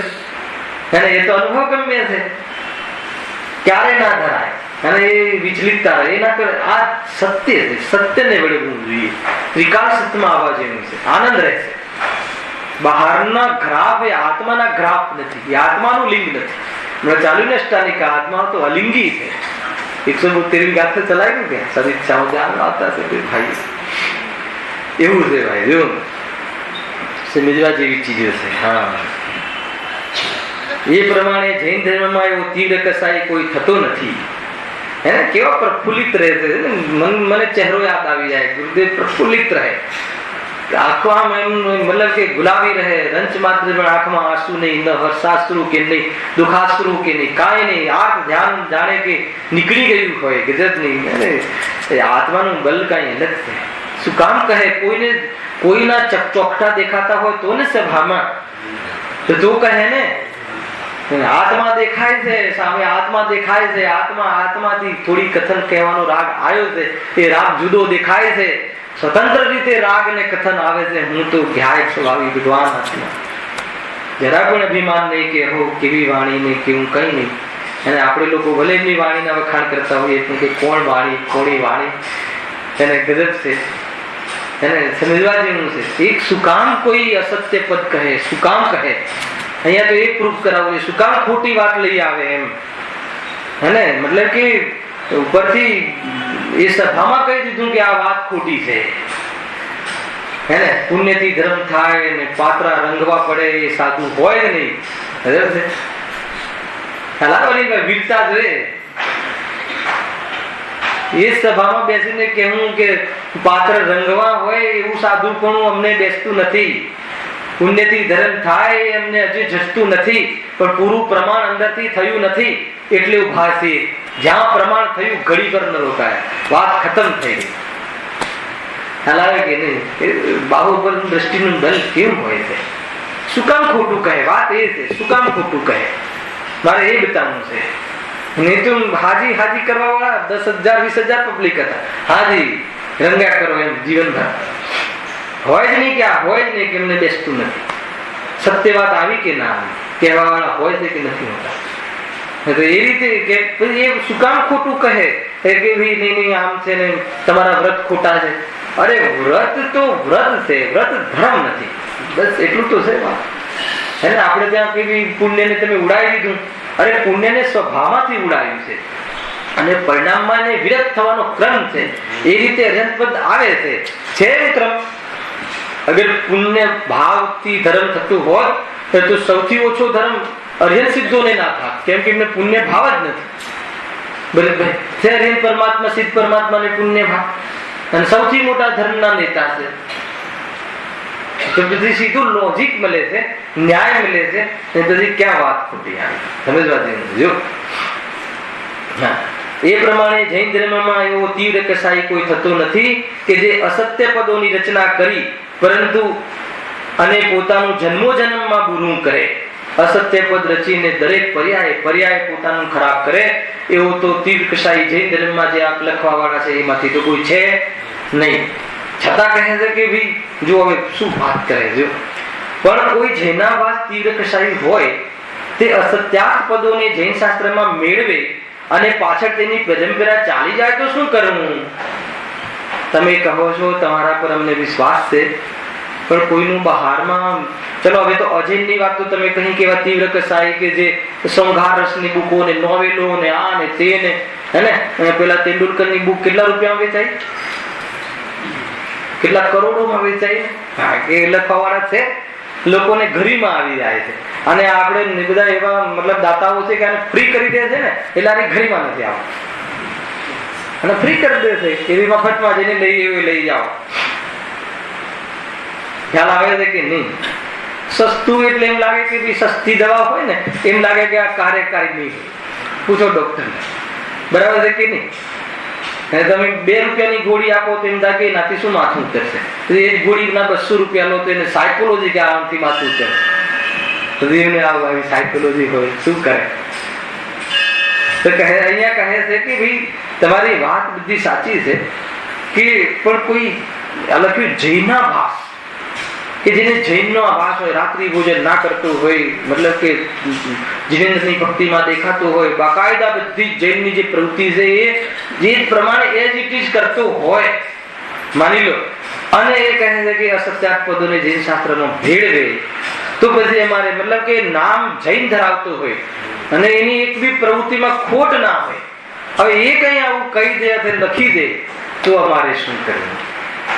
હે ને? એ તો અનુભવ ગમે છે. ક્યારે ના ધરાય અને એ વિચલિતતા રહે ના કરે. આ સત્ય છે. સત્યને વળગવું જોઈએ. ત્રિકાળ સત્યમાં આવવા જેવું છે. આનંદ રહેશે. બહારના ગ્રાફ એ આત્માના ગ્રાફ નથી. એ આત્માનું લિંગ નથી. ચાલુ ને અષ્ટાનિકા આત્મા તો અલિંગી છે. 172 ગાથા ચલાવ્યું કે સદિચ્છાઓ જાણ આવતા છે ભાઈ. એવું છે ભાઈ. જો સમજવા જેવી ચીજો છે. હા, એ પ્રમાણે જૈન ધર્મમાં એવો તીવ્ર કસાય કોઈ થતો નથી. હે ને? કેવા પ્રફુલ્લિત રહે છે. મને ચહેરો યાદ આવી જાય. ગુરુદેવ પ્રફુલ્લિત રહે. આંખો આમ એમ મતલબ કે ગુલાબી રહે. રંચ માત્ર પણ આંખમાં આંસુ નહીં, ન હર્ષાશ્રુ કે નહીં, દુખાશ્રુ કે નહીં, કાંઈ નહીં. આંખ ધ્યાન જાણે કે નીકળી ગયું હોય. ગજબ નહીં. આત્માનું બલ કાંઈ અલગ છે. શું કામ કહે? કોઈના ચોકટા દેખાતા હોય તો ને સભામાં તો કહે ને આત્મા દેખાય છે, સામે આત્મા દેખાય છે. આત્માથી થોડી કથન કહેવાનો રાગ આવ્યો છે. એ રાગ જુદો દેખાય છે. સ્વતંત્ર રીતે રાગ ને કથન આવે છે. હું તો ધ્યાય સ્વભાવી વિદ્વાન આત્મા. જરા પણ અભિમાન નહીં કે હો કેવી વાણી નહીં, કેવું કઈ નહીં. અને આપણે લોકો ભલે એમની વાણીના વખાણ કરતા હોઈએ પણ કે કોણ વાણી, કોની વાણી. એને ગજબ છે. એને સમજવા જેવું છે. એક શું કામ કોઈ અસત્ય પદ કહે? શું કામ કહે? અહીંયા તો એક પ્રૂફ કરાવવું છે. શું કામ ખોટી વાત લઈ આવે એમ? હે મતલબ કે ઉપરથી એ સભામાં કહી દીધું કે આ વાત ખોટી છે. હે ને? પુણ્યથી ધર્મ થાય ને પાત્રા રંગવા પડે એ સાચું હોય નહીં. બરાબર છે? હલાવવાની વીરતા જોઈએ. એ સભામાં બેસીને કહેવું કે પાત્ર રંગવા હોય એવું સાધુપણું અમને બેસતું નથી. પુણ્યથી ધર્મ થાય એ અમને હજી જસતું નથી, પણ પૂરું પ્રમાણ અંદરથી થયું નથી એટલે ઉભા છીએ. જ્યાં પ્રમાણ થયું ઘડી પર ન રોકાય, વાત ખતમ થઈ ગઈ. ખ્યાલ આવે કે નહીં? બાહુબલ દ્રષ્ટિનું બલ કેમ હોય છે? શું કામ ખોટું કહે? વાત એ છે, શું કામ ખોટું કહે? મારે એ બતાવવું છે. નહીં તો હાજી હાજી કરવા વાળા 10,000 20,000 પબ્લિક હતા. હાજી રંગા કરો એમ જીવનભર હોય જ નહીં કે આ હોય જ નહીં કે એમને બેસતું નથી. સત્ય વાત આવી કે ના આવી કહેવા વાળા હોય છે કે નથી હોતા? તો એ રીતે કે એ શું કામ ખોટું કહે કે ભાઈ નહીં આમ છે ને તમારા વ્રત ખોટા છે. અરે વ્રત તો વ્રત છે, વ્રત ધર્મ નથી. બસ એટલું તો છે વાત. હે ને આપણે ત્યાં કેવી પુણ્યને તમે ઉડાવી દીધું. અરે પુણ્યને સ્વભાવમાંથી ઉડાવ્યું છે અને પરિણામમાં એને વિરત થવાનો ક્રમ છે. એ રીતે અર્યંતપદ આવે છે ક્રમ. અગર પુણ્ય ભાવથી ધર્મ થતું હોત તો સૌથી ઓછો ધર્મ અર્યંત સિદ્ધોને ના થાત, કેમ કે એમને પુણ્ય ભાવ જ નથી. બરાબર છે? અર્યંત પરમાત્મા સિદ્ધ પરમાત્માને પુણ્ય ભાવ અને સૌથી મોટા ધર્મના નેતા છે. તો પછી સીધું લોજિક મળે છે, ન્યાય મળે છે. પછી ક્યાં વાત ખોટી આવી સમજવા જેવું. એ પ્રમાણે જૈન ધર્મમાં એવો તીવ્ર કસાઈ કોઈ થતો નથી કે જે અસત્ય પદોની રચના કરી પરંતુ અને પોતાનું જન્મો જન્મમાં બુરું કરે. અસત્ય પદ રચીને દરેક પર્યાય પોતાનું ખરાબ કરે એવો તો તીવ્ર કસાઈ જૈન ધર્મમાં જે આપ લખવા વાળા છે એમાંથી તો કોઈ છે નહીં. છતાં કહે છે કે ભાઈ જો હવે શું વાત કરે છે, પણ કોઈ જૈનાવાસ તીવ્ર કસાઈ હોય તે અસત્યાર્થ પદોને જૈન શાસ્ત્રમાં મેળવે અને પાછળ તેની પરંપરા ચાલી જાય તો શું કરવું? તમે કહો છો તમારા પર અમને વિશ્વાસ છે, પણ કોઈનું બહારમાં ચલો હવે તો અજૈનની વાત તો તમે કહી કે એવા તીવ્ર કસાઈ કે જે સંઘાર રસની બુકો ને નોવેલો ને આ ને તે ને હે ને પેલા તેંડુલકરની બુક કેટલા રૂપિયામાં વેચાય? કેટલા કરોડોમાં વેચાય? હા કે લખવા વાળા છે, લોકોને ઘરીમાં આવી જાય છે. અને આપણે બધા એવા મતલબ દાતાઓ છે કે આને ફ્રી કરી દે છે ને એટલે આની ઘરીમાં નથી આવતું અને ફ્રી કરી દે છે. એવી મફતમાં જેને લઈ જાઓ. ખ્યાલ આવે છે કે નહીં? સસ્તું એટલે એમ લાગે કે સસ્તી દવા હોય ને એમ લાગે કે આ કાર્યકારી નહીં. પૂછો ડોક્ટરને, બરાબર છે કે નહીં? તમે 2 રૂપિયાની ગોળી આપો તો એમ લાગે એનાથી શું માથું ઉતરશે. એ જ ગોળીના 200 રૂપિયા લો તો એને સાયકોલોજી કે આનાથી માથું ઉતરે. આવી સાયકોલોજી હોય શું કરે? તો અહીંયા કહે છે કે ભાઈ તમારી વાત બધી સાચી છે કે પણ કોઈ લખ્યું જૈનાભાસ કે જેને જૈનનો આભાસ હોય, રાત્રિ ભોજન ના કરતું હોય, મતલબ કે જીનેન્દ્રની ભક્તિમાં દેખાતું હોય, બાકાયદા બધી જૈનની જે પ્રવૃત્તિ છે એ જે પ્રમાણે એજ ઇટ ઇઝ કરતો હોય માની લો, અને એ કહે છે કે અસત્યાર્થ પદોને જૈન શાસ્ત્રમાં ભેળવે તો પછી અમારે મતલબ કે નામ જૈન ધરાવતું હોય અને એની એક બી પ્રવૃત્તિમાં ખોટ ના હોય, હવે એ કઈ આવું કહી દે અથવા લખી દે તો અમારે શું કરવું?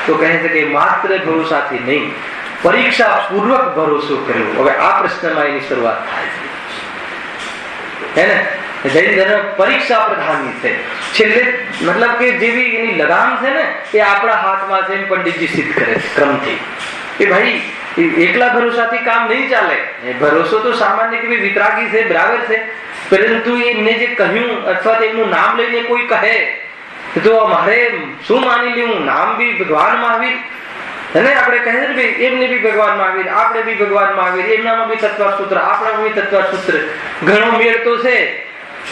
તો કહે છે કે માત્ર ભરોસાથી નહીં, પરીક્ષા પૂર્વક ભરોસો કરવો. હવે આ પ્રશ્નમાં એની શરૂઆત થાય છે ને. જૈન ધર્મ પરીક્ષા પ્રધાનની છે. છેલ્લે મતલબ કે જેવી એની લગામ છે ને એ આપણા હાથમાં છે એમ પંડિતજી સિદ્ધ કરે છે ક્રમથી કે ભાઈ એકલા ભરોસાથી કામ નહીં ચાલે. ભરોસો તો સામાન્ય કે વિતરાગી છે, બરાબર છે, પરંતુ એમને જે કહ્યું અથવા તેમનું નામ લઈને કોઈ કહે તો મારે શું માની લેવું? નામ બી ભગવાન મહાવીર અને આપણે કહે છે ભાઈ એમને બી ભગવાન મહાવીર, આપણે બી ભગવાન મહાવીર, એમનામાં બી તત્વ સૂત્ર, આપણામાં બી તત્વ સૂત્ર, ઘણો મેળ તો છે,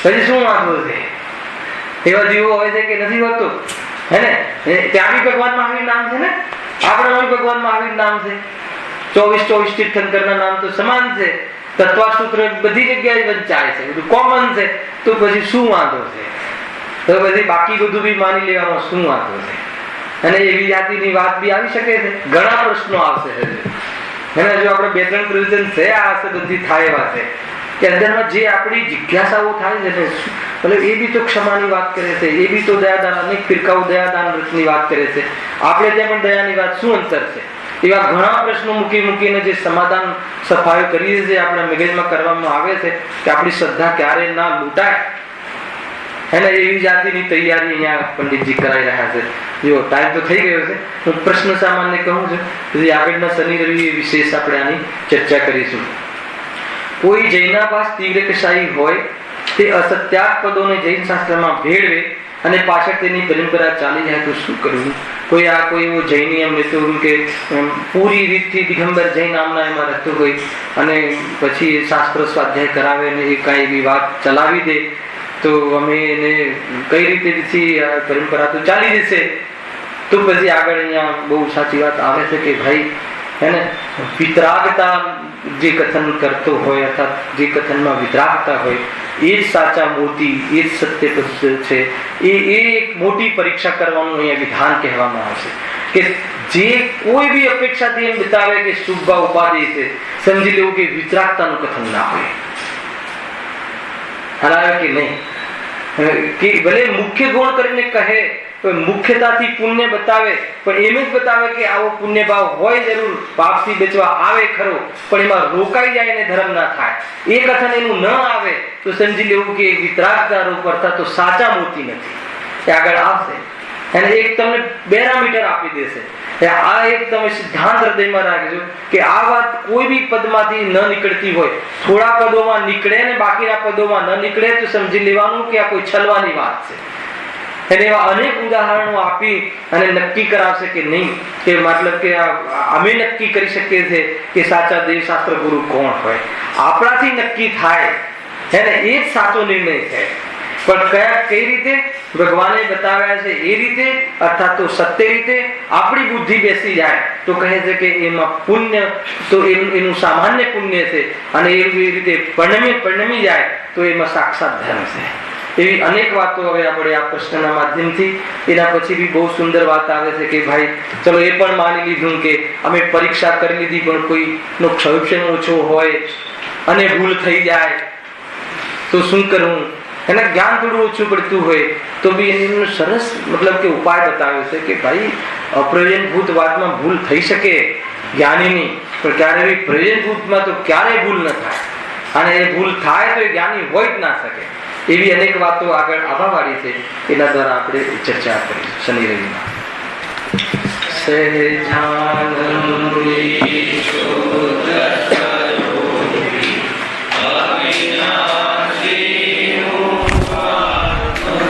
પછી શું વાંધો છે? એવા જીવો હોય છે કે નથી હોતો હે ને? ત્યાં બી ભગવાન મહાવીર નામ છે ને, આપણામાં બી ભગવાન મહાવીર નામ છે. 24 તીર્થંકરના નામ તો સમાન છે, તત્વ સૂત્ર બધી જગ્યાએ વંચાય છે, બધું કોમન છે, તો પછી શું વાંધો છે? તો પછી બાકી બધું બી માની લેવામાં શું વાંધો છે? અને એવી જાતિની વાત બી આવી શકે છે, ઘણા પ્રશ્નો આવશે. એને જો આપણે 2-3 પ્રયોજન છે આ બધી થાય એવા છે કે અંદરમાં જે આપણી જિજ્ઞાસાઓ થાય છે ને, મતલબ એ બી તો ક્ષમાની વાત કરે છે, એ બી તો દયાદાન, અનેક ફિરકાઓ દયાદાન વ્રતની વાત કરે છે. આપણે ત્યાં પણ દયાની વાત શું અંતર છે? એવા ઘણા પ્રશ્નો મૂકીને જે સમાધાન સફાઈઓ કરીએ છીએ આપણા મગજમાં કરવામાં આવે છે કે આપણી શ્રદ્ધા ક્યારે ના લૂંટાય. એને એવી જાતિની તૈયારી અહીંયા પંડિતજી કરાવી રહ્યા છે. જો ટાઈમ તો થઈ ગયો છે, હું પ્રશ્ન સામાન્ય કહું છું, પછી આગળના શનિ રવિ વિશેષ આપણે આની ચર્ચા કરીશું. કોઈ જૈનાભાસ તીવ્રકશાહી હોય તે અસત્યાત પદોને જૈન શાસ્ત્રમાં ભેળવે અને પાછળ તેની પરંપરા ચાલી જાય તો શું કરવું? કોઈ એવો જૈની એમ રહેતો કે પૂરી રીતથી દિગંબર જૈન નામના એમાં રહેતો હોય અને પછી શાસ્ત્ર સ્વાધ્યાય કરાવે અને એ કાંઈ એવી વાત ચલાવી દે તો અમે એને કઈ રીતે પરંપરા તો ચાલી જશે. તો પછી આગળ અહીંયા બહુ સાચી વાત આવે છે કે ભાઈ એને વિતરાગતા જે કથન કરતો હોય અર્થાત જે કથનમાં વિતરાગતા હોય એ જ સાચા મોતી, એ જ સત્ય પદ છે. એ એક મોટી પરીક્ષા કરવાનું અહીંયા વિધાન કહેવામાં આવશે કે જે કોઈ બી અપેક્ષાથી એમ બતાવે કે શુભ ઉપાધિ છે, સમજી લેવું કે વિતરાગતાનું કથન ના હોય. હરાવે કે નહીં કે ભલે મુખ્ય ગુણ કરીને કહે, મુખ્યતાથી પુણ્ય બતાવે, પણ એમ જ બતાવે કે આવો પુણ્ય ભાવ હોય જરૂર, પાપથી બચવા આવે ખરો, પણ એમાં રોકાઈ જાય ને ધર્મ ના થાય. એ કથન એનું ન આવે તો સમજી લેવું કે વિતરાગતા રૂપ અર્થાત તો સાચા મોતી નથી. એ આગળ આવશે અને એક તમને બેરામીટર આપી દેશે. આ એક તમે સિદ્ધાંત હૃદયમાં રાખજો કે આ વાત કોઈ બી પદમાંથી ન નીકળતી હોય, થોડા પદોમાં નીકળે ને બાકીના પદોમાં ન નીકળે તો સમજી લેવાનું કે આ કોઈ છલવાની વાત છે. એને એવા અનેક ઉદાહરણો આપી અને નક્કી કરાવશે કે નહીં, કે મતલબ કે અમે નક્કી કરી શકીએ છીએ કે સાચા દેવશાસ્ત્ર ગુરુ કોણ હોય. આપણાથી નક્કી થાય એને એ જ સાચો નિર્ણય છે. પણ કઈ રીતે ભગવાને બતાવ્યા છે એ રીતે અર્થાત તો સત્ય રીતે આપણી બુદ્ધિ બેસી જાય તો કહે છે કે એમાં પુણ્ય તો એનું સામાન્ય પુણ્ય છે અને એ રીતે પરિણમી જાય તો એમાં સાક્ષાત ધર્મ છે. એવી અનેક વાતો હવે આપણે આ પ્રશ્નના માધ્યમથી, એના પછી બી બહુ સુંદર વાત આવે છે કે ભાઈ ચલો એ પણ માની લીધું કે અમે પરીક્ષા કરી લીધી પણ કોઈનો ક્ષયક્ષમ ઓછો હોય અને ભૂલ થઈ જાય તો શું કરવું? એના જ્ઞાન થોડું ઓછું પડતું હોય તો બી એનો સરસ મતલબ કે ઉપાય બતાવ્યો છે કે ભાઈ અપ્રયોજનભૂત વાતમાં ભૂલ થઈ શકે જ્ઞાનીની, પણ ક્યારે બી પ્રયોજનભૂતમાં તો ક્યારેય ભૂલ ન થાય, અને એ ભૂલ થાય તો એ જ્ઞાની હોય જ ના શકે. એવી અનેક વાતો આગળ આવવાવાળી છે, એના દ્વારા આપણે ચર્ચા કરીશું શનિ રવિમાં. સહેજાનંદ